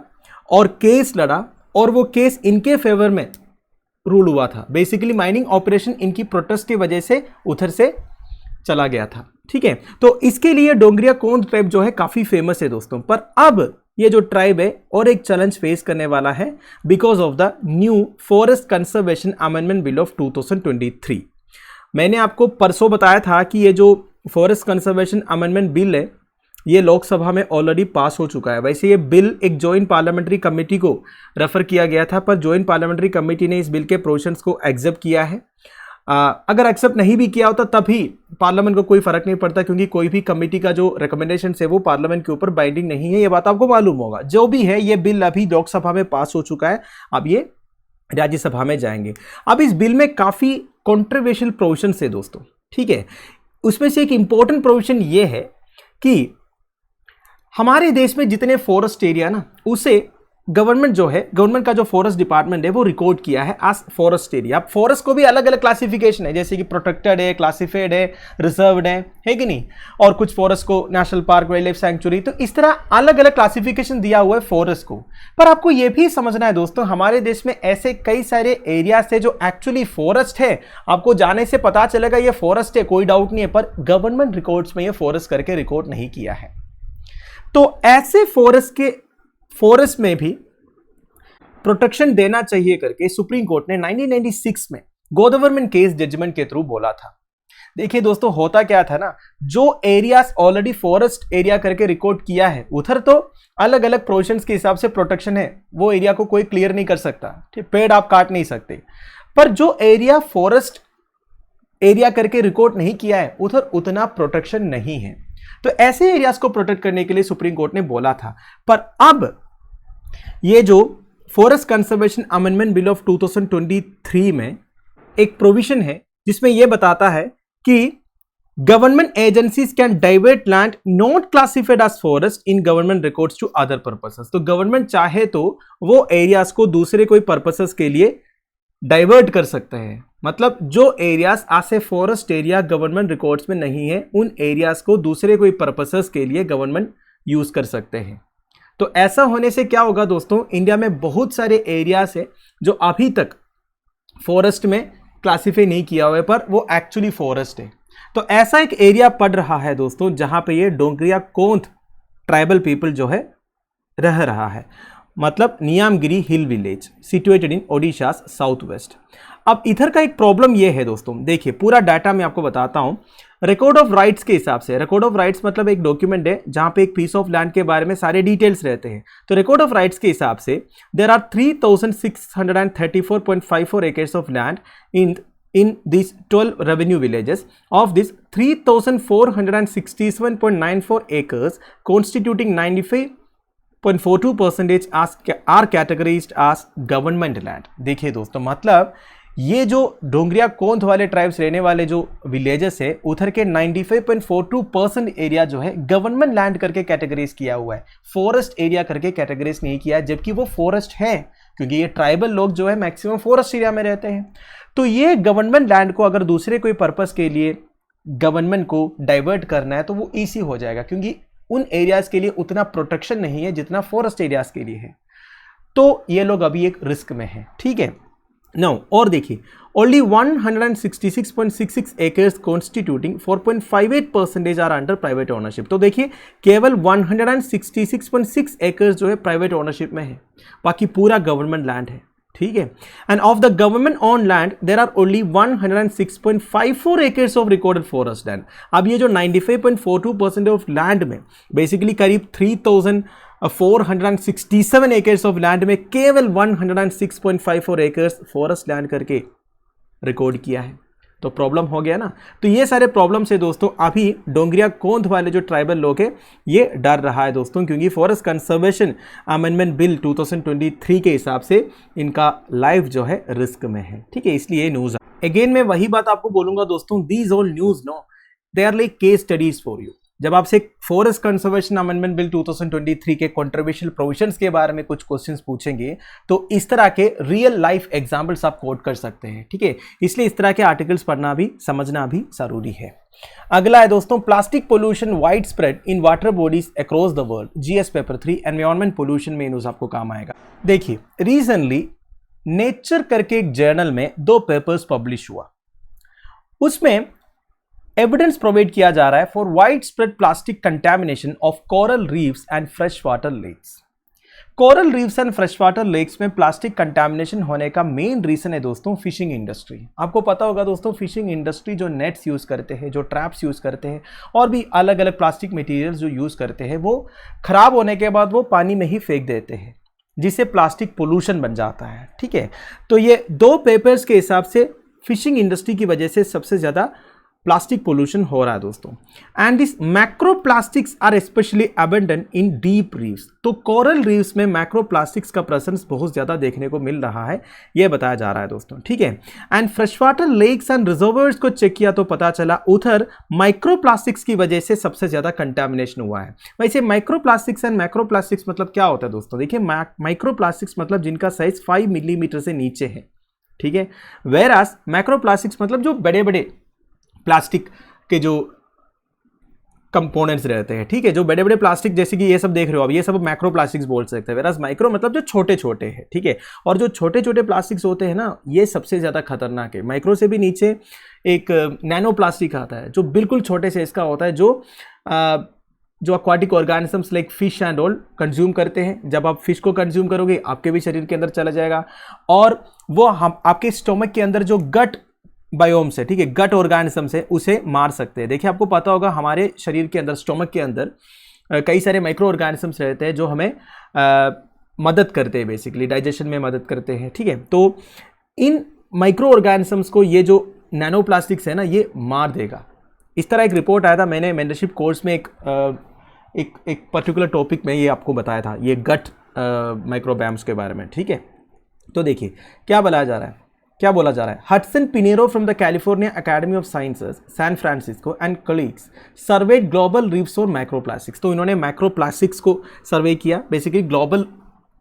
और केस लड़ा, और वो केस इनके फेवर में रूल हुआ था। बेसिकली माइनिंग ऑपरेशन इनकी प्रोटेस्ट की वजह से उधर से चला गया था। ठीक है। तो इसके लिए डोंगरिया कोंद ट्राइब जो है काफी फेमस है दोस्तों। पर अब ये जो ट्राइब है और एक चैलेंज फेस करने वाला है because of the new forest conservation amendment bill of 2023। मैंने आपको परसों बताया था कि ये जो फॉरेस्ट कंजर्वेशन अमेंडमेंट बिल है ये लोकसभा में ऑलरेडी पास हो चुका है। वैसे ये बिल एक जॉइंट पार्लियामेंट्री कमेटी को रेफर किया गया था, पर जॉइंट पार्लियामेंट्री कमेटी ने इस बिल के प्रोविजंस को एक्सेप्ट किया है। अगर एक्सेप्ट नहीं भी किया होता तभी पार्लियामेंट को कोई फर्क नहीं पड़ता, क्योंकि कोई भी कमेटी का जो रिकमेंडेशन है वो पार्लियामेंट के ऊपर बाइंडिंग नहीं है, ये बात आपको मालूम होगा। जो भी है, ये बिल अभी लोकसभा में पास हो चुका है, अब ये राज्यसभा में जाएंगे। अब इस बिल में काफी कॉन्ट्रोवर्शियल प्रोविजन है दोस्तों। ठीक है। उसमें से एक इंपॉर्टेंट प्रोविजन ये है कि हमारे देश में जितने फॉरेस्ट एरिया ना, उसे गवर्नमेंट जो है, गवर्नमेंट का जो फॉरेस्ट डिपार्टमेंट है वो रिकॉर्ड किया है एज फॉरेस्ट एरिया। अब फॉरेस्ट को भी अलग अलग क्लासिफिकेशन है, जैसे कि प्रोटेक्टेड है, क्लासिफाइड है, रिजर्व्ड है कि नहीं, और कुछ फॉरेस्ट को national park, wild life sanctuary, तो इस तरह अलग अलग क्लासिफिकेशन दिया हुआ है फॉरेस्ट को। पर आपको यह भी समझना है दोस्तों, हमारे देश में ऐसे कई सारे एरियाज है जो एक्चुअली फॉरेस्ट है, आपको जाने से पता चलेगा ये फॉरेस्ट है, कोई डाउट नहीं है, पर गवर्नमेंट रिकॉर्ड्स में ये फॉरेस्ट करके रिकॉर्ड नहीं किया है। तो ऐसे फॉरेस्ट में भी प्रोटेक्शन देना चाहिए करके सुप्रीम कोर्ट ने 1996 में गवर्नमेंट केस जजमेंट के थ्रू बोला था। देखिए दोस्तों, होता क्या था ना, जो एरियाज ऑलरेडी फॉरेस्ट एरिया करके रिकॉर्ड किया है, उधर तो अलग अलग प्रोविजंस के हिसाब से प्रोटेक्शन है, वो एरिया को कोई क्लियर नहीं कर सकता, ठीक, पेड़ आप काट नहीं सकते। पर जो एरिया फॉरेस्ट एरिया करके रिकॉर्ड नहीं किया है, उधर उतना प्रोटेक्शन नहीं है। तो ऐसे एरियाज को प्रोटेक्ट करने के लिए सुप्रीम कोर्ट ने बोला था। पर अब ये जो forest conservation amendment bill of 2023 में एक प्रोविजन है जिसमें यह बताता है कि government agencies can divert land not classified as forest in government records to other purposes. तो गवर्नमेंट चाहे तो वो एरियाज को दूसरे कोई पर्पसेस के लिए डाइवर्ट कर सकते हैं। मतलब जो एरियाज आज फॉरेस्ट एरिया गवर्नमेंट रिकॉर्ड्स में नहीं है, उन एरियाज को दूसरे कोई पर्पसेस के लिए गवर्नमेंट यूज कर सकते हैं। तो ऐसा होने से क्या होगा दोस्तों, इंडिया में बहुत सारे एरियाज है जो अभी तक फॉरेस्ट में क्लासिफाई नहीं किया हुआ है, पर वो एक्चुअली फॉरेस्ट है। तो ऐसा एक एरिया पड़ रहा है दोस्तों जहां पे ये डोंगरिया कोंध ट्राइबल पीपल जो है रह रहा है, मतलब Niyamgiri hill village situated in Odisha south west. अब इधर का एक प्रॉब्लम ये है दोस्तों, देखिए पूरा डाटा मैं आपको बताता हूं। रिकॉर्ड ऑफ राइट्स के हिसाब से, रिकॉर्ड ऑफ राइट्स मतलब एक डॉक्यूमेंट है जहां पे एक पीस ऑफ लैंड के बारे में सारे डिटेल्स रहते हैं। तो रिकॉर्ड ऑफ राइट्स के हिसाब से there are 3634.54 acres of land in these 12 revenue villages. Of this 3467.94 acres constituting 95.42% are categorized as government land। देखिए दोस्तों, मतलब ये जो डोंगरिया कोंध वाले ट्राइब्स रहने वाले जो विलेजेस है, उधर के 95.42% एरिया जो है गवर्नमेंट लैंड करके कैटेगराइज किया हुआ है, फॉरेस्ट एरिया करके कैटेगराइज नहीं किया है, जबकि वो फॉरेस्ट है, क्योंकि ये ट्राइबल लोग जो है मैक्सिमम फॉरेस्ट एरिया में रहते हैं। तो ये गवर्नमेंट लैंड को अगर दूसरे कोई पर्पस के लिए गवर्नमेंट को डाइवर्ट करना है तो वो ईजी हो जाएगा, क्योंकि उन एरियाज के लिए उतना प्रोटेक्शन नहीं है जितना फॉरेस्ट एरियाज के लिए है। तो ये लोग अभी एक रिस्क में है, ठीक है। नाउ और देखिए, only 166.66 acres constituting 4.58% are under private ownership. तो देखिए केवल 166.6 एकर्स जो है प्राइवेट ओनरशिप में है, बाकी पूरा गवर्नमेंट लैंड है, ठीक है। And of the government on land there are only 106.54 acres of recorded forest land. अब ये जो 95.42% ऑफ लैंड में बेसिकली करीब 3467 एकर्स ऑफ लैंड में केवल 106.54 एकर्स फॉरेस्ट लैंड करके रिकॉर्ड किया है। तो प्रॉब्लम हो गया ना। तो ये सारे प्रॉब्लम से दोस्तों अभी डोंगरिया कोंध वाले जो ट्राइबल लोग हैं ये डर रहा है दोस्तों, क्योंकि फॉरेस्ट कंजर्वेशन अमेंडमेंट बिल 2023 के हिसाब से इनका लाइफ जो है रिस्क में है, ठीक है। इसलिए न्यूज अगेन मैं वही बात आपको बोलूंगा दोस्तों, these all news no they are like case studies for you. जब आपसे फॉरेस्ट कंजर्वेशन अमेंडमेंट बिल 2023 के कंट्रोवर्शियल प्रोविजंस के बारे में कुछ क्वेश्चंस पूछेंगे तो इस तरह के रियल लाइफ एग्जांपल्स आप कोट कर सकते हैं, ठीक है। इसलिए इस तरह के आर्टिकल्स पढ़ना भी समझना भी जरूरी है। अगला है दोस्तों, plastic pollution wide spread in water bodies across the world, GS paper 3 environment pollution में न्यूज आपको काम आएगा। देखिए रिसेंटली नेचर करके एक जर्नल में 2 पेपर्स पब्लिश हुआ, उसमें एविडेंस प्रोवाइड किया जा रहा है for wide spread plastic contamination of coral reefs and fresh water lakes. Coral reefs and fresh water lakes में प्लास्टिक कंटेमिनेशन होने का मेन रीजन है दोस्तों फिशिंग इंडस्ट्री। आपको पता होगा दोस्तों, फिशिंग इंडस्ट्री जो नेट्स यूज करते हैं, जो ट्रैप्स यूज करते हैं और भी अलग अलग प्लास्टिक मटेरियल्स जो यूज करते हैं, वो खराब होने के बाद वो पानी में ही फेंक देते हैं, जिससे प्लास्टिक पोल्यूशन बन जाता है, ठीक है। तो ये 2 पेपर्स के हिसाब से फिशिंग इंडस्ट्री की वजह से सबसे ज्यादा प्लास्टिक पोल्यूशन हो रहा है दोस्तों। And this macro plastics are specially abundant in deep reefs. तो कोरल रीफ्स में मैक्रो प्लास्टिक्स का प्रेजेंस बहुत ज्यादा देखने को मिल रहा है, यह बताया जा रहा है दोस्तों, ठीक है। And fresh water lakes and reservoirs को चेक किया तो पता चला उधर माइक्रो प्लास्टिक्स की वजह से सबसे ज्यादा कंटेमिनेशन हुआ है। वैसे micro plastics and macro plastics मतलब क्या होता है दोस्तों? देखिए माइक्रो प्लास्टिक्स मतलब जिनका साइज 5 मिलीमीटर से नीचे है, ठीक है। वेरास मैक्रो प्लास्टिक्स मतलब जो बड़े बड़े प्लास्टिक के जो कंपोनेंट्स रहते हैं, ठीक है, जो बड़े बड़े प्लास्टिक जैसे कि ये सब देख रहे हो अब, ये सब मैक्रो प्लास्टिक्स बोल सकते हैं। वेरास माइक्रो मतलब जो छोटे छोटे हैं, ठीक है। और जो छोटे छोटे प्लास्टिक्स होते हैं ना, ये सबसे ज़्यादा खतरनाक है। माइक्रो से भी नीचे एक नैनो प्लास्टिक आता है जो बिल्कुल छोटे से इसका होता है, जो जो aquatic organisms like fish and all consume करते हैं। जब आप फिश को कंज्यूम करोगे आपके भी शरीर के अंदर चला जाएगा, और वो हम आपके स्टोमक के अंदर जो गट बायोम्स है, ठीक है, गट ऑर्गेनिजम्स है, उसे मार सकते हैं। देखिए आपको पता होगा हमारे शरीर के अंदर, स्टोमक के अंदर कई सारे माइक्रो ऑर्गेनिजम्स रहते हैं जो हमें मदद करते हैं, बेसिकली डाइजेशन में मदद करते हैं, ठीक है। तो इन माइक्रो ऑर्गेनिजम्स को ये जो नैनो प्लास्टिक्स है ना, ये मार देगा। इस तरह एक रिपोर्ट आया था, मैंने मेंटरशिप कोर्स में एक पर्टिकुलर टॉपिक में ये आपको बताया था, ये गट माइक्रोबैम्स के बारे में, ठीक है। तो देखिए क्या बोला जा रहा है, Hudson Pinheiro from the California Academy of Sciences San Francisco and colleagues surveyed global reefs और माइक्रोप्लास्टिक्स। तो इन्होंने माइक्रोप्लास्टिक्स को सर्वे किया, बेसिकली ग्लोबल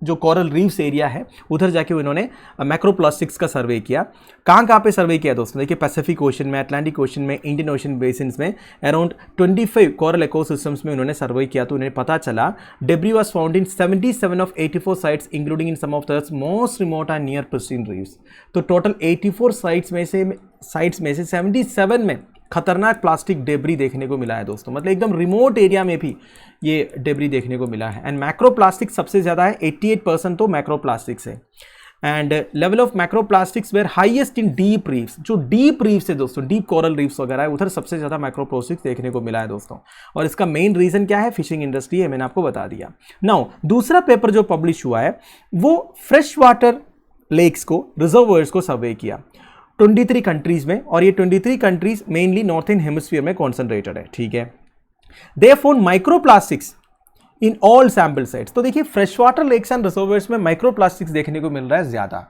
जो कोरल रीफ्स एरिया है उधर जाके इन्होंने माइक्रोप्लास्टिक्स का सर्वे किया। कहाँ पे सर्वे किया दोस्तों, देखिए पैसिफिक ओशन में, अटलांटिक ओशन में, इंडियन ओशन बेसिन्स में, अराउंड 25 कोरल इकोसिस्टम्स में उन्होंने सर्वे किया। तो उन्हें पता चला debris was found in 77 of 84 sites including in some of the most remote and near pristine reefs. तो टोटल 84 साइट्स में से 77 में खतरनाक प्लास्टिक डेब्री देखने को मिला है दोस्तों, मतलब एकदम रिमोट एरिया में भी ये डेब्री देखने को मिला है। एंड मैक्रोप्लास्टिक सबसे ज़्यादा है, 88% तो मैक्रोप्लास्टिक्स है। And level of macroplastics were highest in deep reefs, जो डीप रीफ्स है दोस्तों, डीप कोरल रीफ्स वगैरह है, उधर सबसे ज़्यादा मैक्रोप्लास्टिक्स देखने को मिला है दोस्तों। और इसका मेन रीज़न क्या है, फिशिंग इंडस्ट्री है, मैंने आपको बता दिया। नाउ दूसरा पेपर जो पब्लिश हुआ है वो फ्रेश वाटर लेक्स को, रिजर्वोयर्स को सर्वे किया 23 कंट्रीज में, और ये 23 कंट्रीज मेनली नॉर्थन हेमिस्फीयर में कॉन्सेंट्रेटेड है, ठीक है। They found microplastics in all sample sites. तो देखिए fresh water lakes and reservoirs में माइक्रोप्लास्टिक्स देखने को मिल रहा है ज्यादा।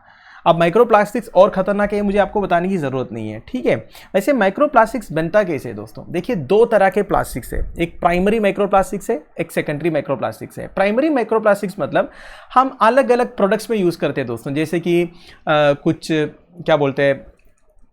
अब माइक्रोप्लास्टिक्स और खतरनाक है, मुझे आपको बताने की जरूरत नहीं है, ठीक है। वैसे माइक्रोप्लास्टिक्स बनता कैसे है दोस्तों, देखिए दो तरह के प्लास्टिक्स है, एक प्राइमरी माइक्रोप्लास्टिक्स है, एक सेकेंडरी माइक्रोप्लास्टिक्स है। प्राइमरी माइक्रोप्लास्टिक्स मतलब हम अलग अलग प्रोडक्ट्स में यूज करते हैं दोस्तों, जैसे कि कुछ क्या बोलते हैं,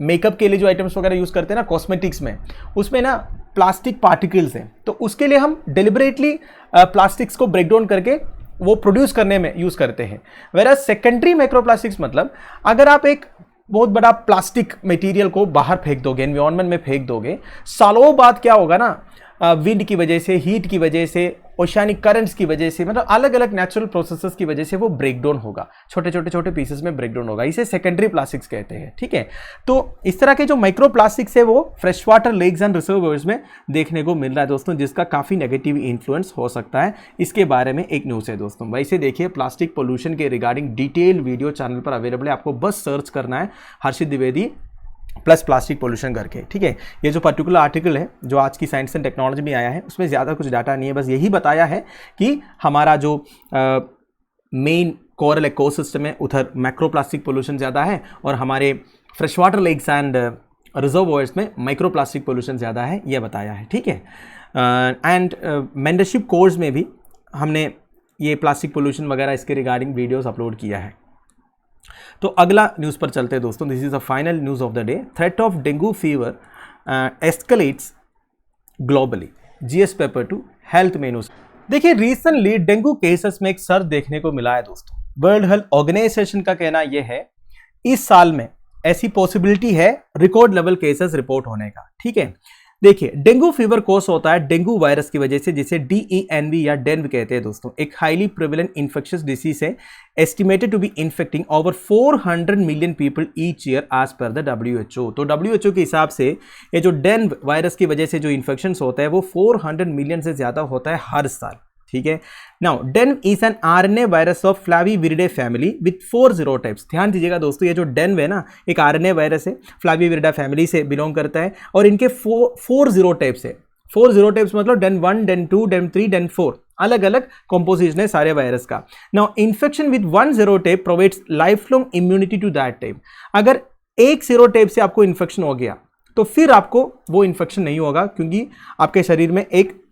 मेकअप के लिए जो आइटम्स वगैरह यूज़ करते हैं ना, कॉस्मेटिक्स में, उसमें ना प्लास्टिक पार्टिकल्स हैं, तो उसके लिए हम डेलिबरेटली प्लास्टिक्स को ब्रेक डाउन करके वो प्रोड्यूस करने में यूज़ करते हैं। वेराज सेकेंडरी माइक्रोप्लास्टिक्स मतलब अगर आप एक बहुत बड़ा प्लास्टिक मटेरियल को बाहर फेंक दोगे, एनवायरनमेंट में फेंक दोगे, सालों बाद क्या होगा ना, विंड की वजह से, हीट की वजह से, ओशियानिक करंट्स की वजह से, मतलब अलग अलग नेचुरल प्रोसेसेस की वजह से वो ब्रेक डाउन होगा, छोटे पीसेस में ब्रेक डाउन होगा, इसे सेकेंडरी प्लास्टिक्स कहते हैं, ठीक है। तो इस तरह के जो माइक्रो प्लास्टिक्स है वो fresh water lakes and reservoirs में देखने को मिल रहा है दोस्तों, जिसका काफ़ी नेगेटिव इन्फ्लुएंस हो सकता है। इसके बारे में एक न्यूज़ है दोस्तों। वैसे देखिए प्लास्टिक पोल्यूशन के रिगार्डिंग डिटेल वीडियो चैनल पर अवेलेबल है, आपको बस सर्च करना है हर्षित द्विवेदी प्लस प्लास्टिक पोल्यूशन करके, ठीक है। ये जो पर्टिकुलर आर्टिकल है जो आज की साइंस एंड टेक्नोलॉजी में आया है, उसमें ज़्यादा कुछ डाटा नहीं है, बस यही बताया है कि हमारा जो मेन कोरल इकोसिस्टम है उधर मैक्रोप्लास्टिक पोल्यूशन ज़्यादा है, और हमारे fresh water lakes and reservoirs में माइक्रोप्लास्टिक पोल्यूशन ज़्यादा है, ये बताया है, ठीक है। एंड मेंटरशिप कोर्स में भी हमने ये प्लास्टिक पोल्यूशन वगैरह इसके रिगार्डिंग वीडियोज़ अपलोड किया है। तो अगला न्यूज़ पर चलते हैं दोस्तों। This is the final news of the day. Threat of dengue fever escalates globally, GS paper 2 health में न्यूज़। देखिए रिसेंटली डेंगू केसेस में एक सर्च देखने को मिला है दोस्तों। वर्ल्ड हेल्थ ऑर्गेनाइजेशन का कहना यह है इस साल में ऐसी पॉसिबिलिटी है रिकॉर्ड लेवल केसेस रिपोर्ट होने का, ठीक है। देखिए डेंगू फीवर कॉज होता है डेंगू वायरस की वजह से, जिसे DENV या डेंव कहते हैं दोस्तों। एक हाईली प्रिवेलेंट इन्फेक्शियस डिसीज है, estimated to be infecting over 400 million people each year as per the WHO। तो WHO के हिसाब से ये जो डेंव वायरस की वजह से जो इन्फेक्शन होता है वो 400 मिलियन से ज़्यादा होता है हर साल, ठीक है। Now dengue is an RNA virus of Flaviviridae family with 4 serotypes. ध्यान दीजिएगा दोस्तों, ये जो डेंव है ना, एक RNA वायरस है, फ्लैवीविरिडा फैमिली से बिलोंग करता है, और इनके 4 जीरोटाइप्स है। 4 जीरोटाइप्स मतलब डेन 1, डेन 2, डेन 3, डेन 4, अलग अलग कॉम्पोजिशन है सारे वायरस का। Now infection with 1 serotype provides life long immunity to that type. अगर एक जीरोटाइप से आपको इन्फेक्शन हो गया तो फिर आपको वो इन्फेक्शन नहीं होगा, क्योंकि आपके शरीर में एक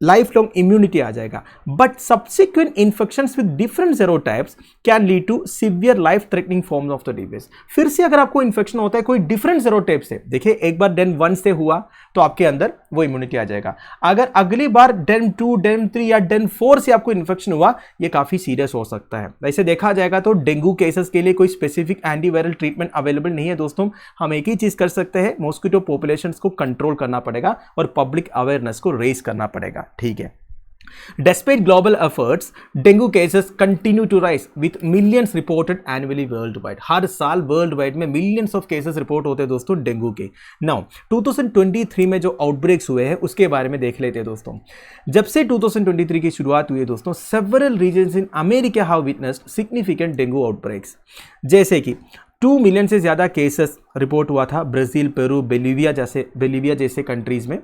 लाइफ लॉन्ग इम्यूनिटी आ जाएगा। But subsequent infections with different serotypes can lead to severe life threatening forms of the disease. फिर से अगर आपको इन्फेक्शन होता है कोई डिफरेंट सेरोटाइप से, देखिए एक बार डेन 1 से हुआ तो आपके अंदर वो इम्यूनिटी आ जाएगा। अगर अगली बार डेन 2, डेन 3 या डेन 4 से आपको इन्फेक्शन हुआ, ये काफी सीरियस हो सकता है। वैसे देखा जाएगा तो डेंगू केसेस के लिए कोई स्पेसिफिक एंटीवायरल ट्रीटमेंट अवेलेबल नहीं है दोस्तों। हम एक ही चीज कर सकते हैं, मॉस्किटो पॉपुलेशंस को कंट्रोल करना पड़ेगा और पब्लिक अवेयरनेस को रेज करना पड़ेगा, ठीक है। Despite global efforts, dengue cases continue to rise with millions reported annually worldwide. हर साल worldwide में millions of cases report होते हैं दोस्तों डेंगू के. Now 2023 में जो outbreaks हुए हैं उसके बारे में देख लेते हैं दोस्तों. जब से 2023 की शुरुआत हुई है दोस्तों, several regions in America have witnessed significant dengue outbreaks. जैसे कि 2 मिलियन से ज़्यादा केसेस रिपोर्ट हुआ था ब्राज़ील, पेरू, बोलिविया जैसे कंट्रीज़ में.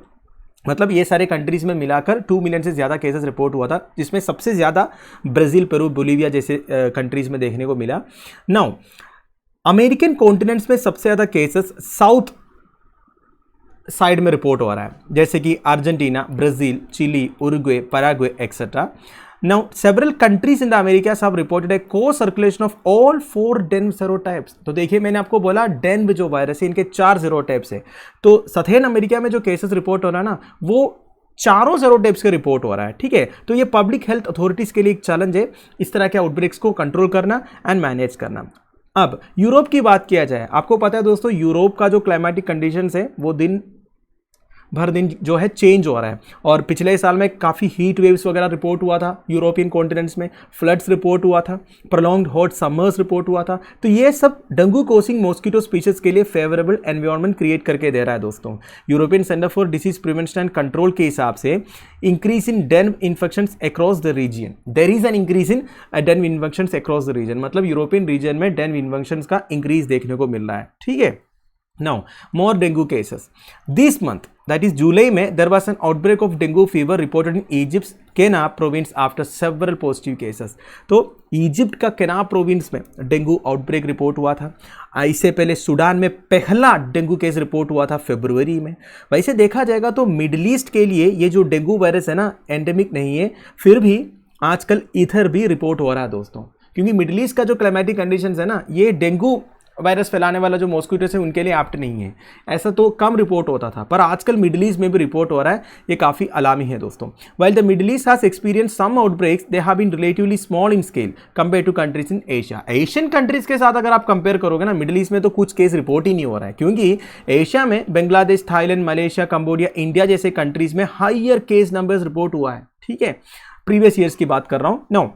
मतलब ये सारे कंट्रीज़ में मिलाकर 2 मिलियन से ज़्यादा केसेस रिपोर्ट हुआ था, जिसमें सबसे ज़्यादा ब्राज़ील, पेरू, बोलिविया जैसे कंट्रीज़ में देखने को मिला. नाउ अमेरिकन कॉन्टिनेंट्स में सबसे ज़्यादा केसेस साउथ साइड में रिपोर्ट हो रहा है, जैसे कि Argentina, Brazil, Chile, Uruguay, Paraguay etcetera. Now, several countries in the Americas have reported a co-circulation of all 4 dengue serotypes. तो देखिए मैंने आपको बोला डेंगू जो वायरस है इनके 4 सेरोटाइप्स है. तो सथेन अमेरिका में जो केसेस रिपोर्ट हो रहा है ना, वो चारों सेरोटाइप्स के रिपोर्ट हो रहा है. ठीक है, तो ये पब्लिक हेल्थ अथॉरिटीज़ के लिए एक चैलेंज है इस तरह के आउटब्रेक्स को कंट्रोल करना एंड मैनेज करना. अब यूरोप की बात किया जाए, आपको पता है दोस्तों यूरोप का जो क्लाइमेटिक कंडीशंस है वो दिन भर दिन जो है चेंज हो रहा है. और पिछले साल में काफ़ी हीट वेव्स वगैरह रिपोर्ट हुआ था यूरोपियन कॉन्टिनेंट्स में, फ्लड्स रिपोर्ट हुआ था, प्रोलॉन्ग्ड हॉट समर्स रिपोर्ट हुआ था. तो ये सब डेंगू कोसिंग मॉस्किटो स्पीशीज के लिए फेवरेबल एनवायरनमेंट क्रिएट करके दे रहा है दोस्तों. European Centre for Disease Prevention and Control के हिसाब से increase in dengue infections across the region. There is an increase in dengue infections across the region. मतलब यूरोपियन रीजन में डेंगू इन्फेक्शंस का इंक्रीज देखने को मिल रहा है. ठीक है. Now, more dengue cases. This month, that is July में, there was an outbreak of dengue fever reported in Egypt's Kenab province after several positive cases. तो इजिप्ट का केनाब प्रोविंस में डेंगू आउटब्रेक रिपोर्ट हुआ था. इससे पहले सूडान में पहला डेंगू केस रिपोर्ट हुआ था फरवरी में. वैसे देखा जाएगा तो मिडल ईस्ट के लिए ये जो डेंगू वायरस है ना, एंडेमिक नहीं है, फिर भी आजकल इधर भी रिपोर्ट हो रहा है दोस्तों, क्योंकि मिडल ईस्ट का जो क्लाइमेटिक कंडीशंस है ना, ये डेंगू वायरस फैलाने वाला जो मॉस्किटोस है उनके लिए एप्ट नहीं है. ऐसा तो कम रिपोर्ट होता था, पर आजकल मिडल ईस्ट में भी रिपोर्ट हो रहा है. ये काफ़ी अलार्मी है दोस्तों. While the Middle East has experience some outbreaks, they have been relatively small in scale compare to countries in Asia. Asian countries के साथ अगर आप कंपेयर करोगे ना, मिडल ईस्ट में तो कुछ केस रिपोर्ट ही नहीं हो रहा है, क्योंकि एशिया में Bangladesh, Thailand, Malaysia, Cambodia, India जैसे कंट्रीज में हाइयर केस नंबर्स रिपोर्ट हुआ है. ठीक है, प्रीवियस ईयर्स की बात कर रहा हूँ. No,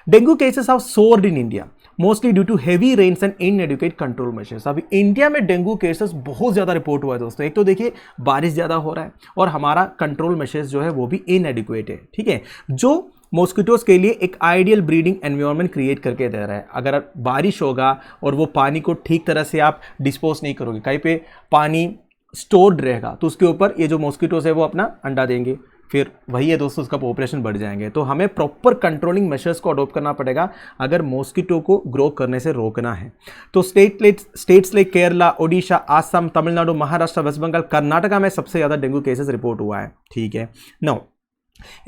dengue cases have soared in India mostly due to heavy rains and inadequate control measures. अभी इंडिया में डेंगू केसेस बहुत ज़्यादा रिपोर्ट हुआ है दोस्तों. एक तो देखिए बारिश ज़्यादा हो रहा है और हमारा कंट्रोल मेजर्स जो है वो भी इनएडिक्वेट है. ठीक है, जो मॉस्किटोज़ के लिए एक आइडियल ब्रीडिंग एनवायरनमेंट क्रिएट करके दे रहा है. अगर बारिश होगा और वो पानी को ठीक तरह से आप डिस्पोज नहीं करोगे, कहीं पे पानी स्टोर्ड रहेगा, तो उसके ऊपर ये जो मॉस्किटोज़ है वो अपना अंडा देंगे, फिर वही है दोस्तों उसका पॉपुलेशन बढ़ जाएंगे. तो हमें प्रॉपर कंट्रोलिंग मेजर्स को अडॉप्ट करना पड़ेगा अगर मॉस्किटो को ग्रो करने से रोकना है. तो states like Kerala, Odisha, Assam, Tamil Nadu, Maharashtra, West Bengal, Karnataka में सबसे ज़्यादा डेंगू केसेस रिपोर्ट हुआ है. ठीक है. नाउ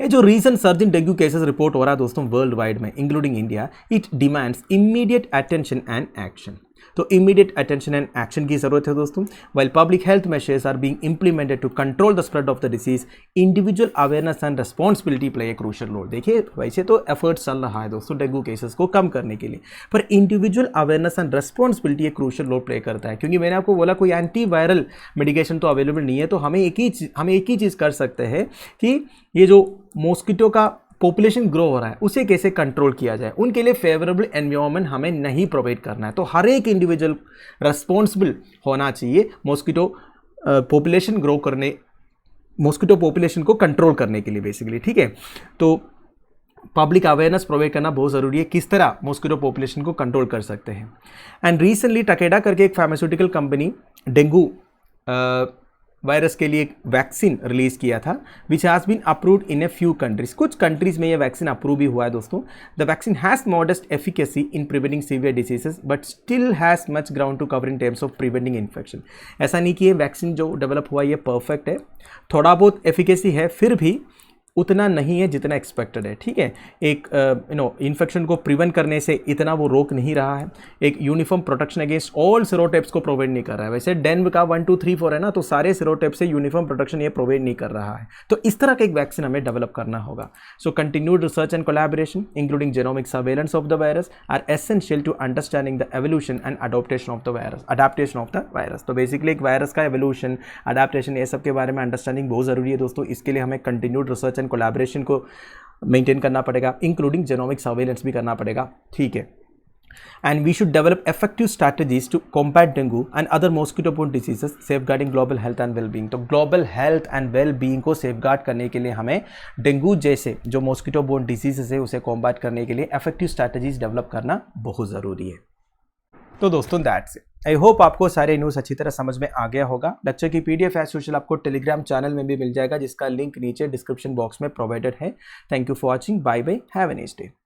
ये जो reason surge in dengue cases report हो रहा है दोस्तों वर्ल्ड वाइड में including India, it demands immediate attention and action. तो इमीडिएट अटेंशन एंड एक्शन की जरूरत है दोस्तों. While public health measures are being implemented to control the spread of the disease, individual awareness and responsibility play a crucial role. देखिए वैसे तो efforts चल रहा है दोस्तों डेंगू केसेस को कम करने के लिए, पर इंडिविजुअल अवेयरनेस एंड रिस्पॉन्सिबिलिटी एक क्रूशियल रोल प्ले करता है. क्योंकि मैंने आपको बोला कोई एंटीवायरल मेडिकेशन तो अवेलेबल नहीं है, तो हम एक ही चीज़ कर सकते हैं कि ये जो मॉस्किटो का पॉपुलेशन ग्रो हो रहा है उसे कैसे कंट्रोल किया जाए. उनके लिए फेवरेबल एनवायरनमेंट हमें नहीं प्रोवाइड करना है. तो हर एक इंडिविजुअल रिस्पॉन्सिबल होना चाहिए मॉस्किटो पॉपुलेशन ग्रो करने, मॉस्किटो पॉपुलेशन को कंट्रोल करने के लिए बेसिकली. ठीक है, तो पब्लिक अवेयरनेस प्रोवाइड करना बहुत ज़रूरी है, किस तरह मॉस्किटो पॉपुलेशन को कंट्रोल कर सकते हैं. एंड रिसेंटली टकेडा करके एक फार्मास्यूटिकल कंपनी डेंगू वायरस के लिए एक वैक्सीन रिलीज़ किया था which has been approved in a few countries. कुछ कंट्रीज़ में ये वैक्सीन अप्रूव भी हुआ है दोस्तों. The vaccine has modest efficacy in preventing severe diseases but still has much ground to cover in terms of preventing infection. ऐसा नहीं कि ये वैक्सीन जो डेवलप हुआ ये परफेक्ट है, थोड़ा बहुत एफिकेसी है, फिर भी उतना नहीं है जितना एक्सपेक्टेड है. ठीक है, एक इन्फेक्शन को प्रिवेंट करने से इतना वो रोक नहीं रहा है. एक यूनिफॉर्म प्रोटेक्शन अगेंस्ट ऑल सीरोटाइप्स को प्रोवाइड नहीं कर रहा है. वैसे डेंगू का 1, 2, 3, 4 है ना, तो सारे सीरोटाइप से यूनिफॉर्म प्रोटेक्शन ये प्रोवाइड नहीं कर रहा है. तो इस तरह का एक वैक्सीन हमें डेवलप करना होगा. So continued research and collaboration including genomic surveillance of the virus are essential to understanding the evolution and adaptation of the virus. तो बेसिकली एक वायरस का एवोल्यूशन, अडाप्टेशन, ये सब के बारे में अंडरस्टैंडिंग बहुत ज़रूरी है दोस्तों. इसके लिए हमें continued research and coordination collaboration को मेंटेन करना पड़ेगा, इंक्लूडिंग जेनोमिक सर्वेलेंस भी करना पड़ेगा, ठीक है। And we should develop effective strategies to combat dengue and other mosquito-borne diseases, safeguarding global health and well-being। तो global health and well-being को safeguard करने के लिए हमें डेंगू जैसे जो mosquito-borne diseases है उसे combat करने के लिए effective strategies develop करना बहुत ज़रूरी है। तो दोस्तों दैट्स इट। आई होप आपको सारे न्यूज़ अच्छी तरह समझ में आ गया होगा। लेक्चर की PDF एज यूजुअल आपको टेलीग्राम चैनल में भी मिल जाएगा, जिसका लिंक नीचे डिस्क्रिप्शन बॉक्स में प्रोवाइडेड है। Thank you for watching, bye bye, have a nice day.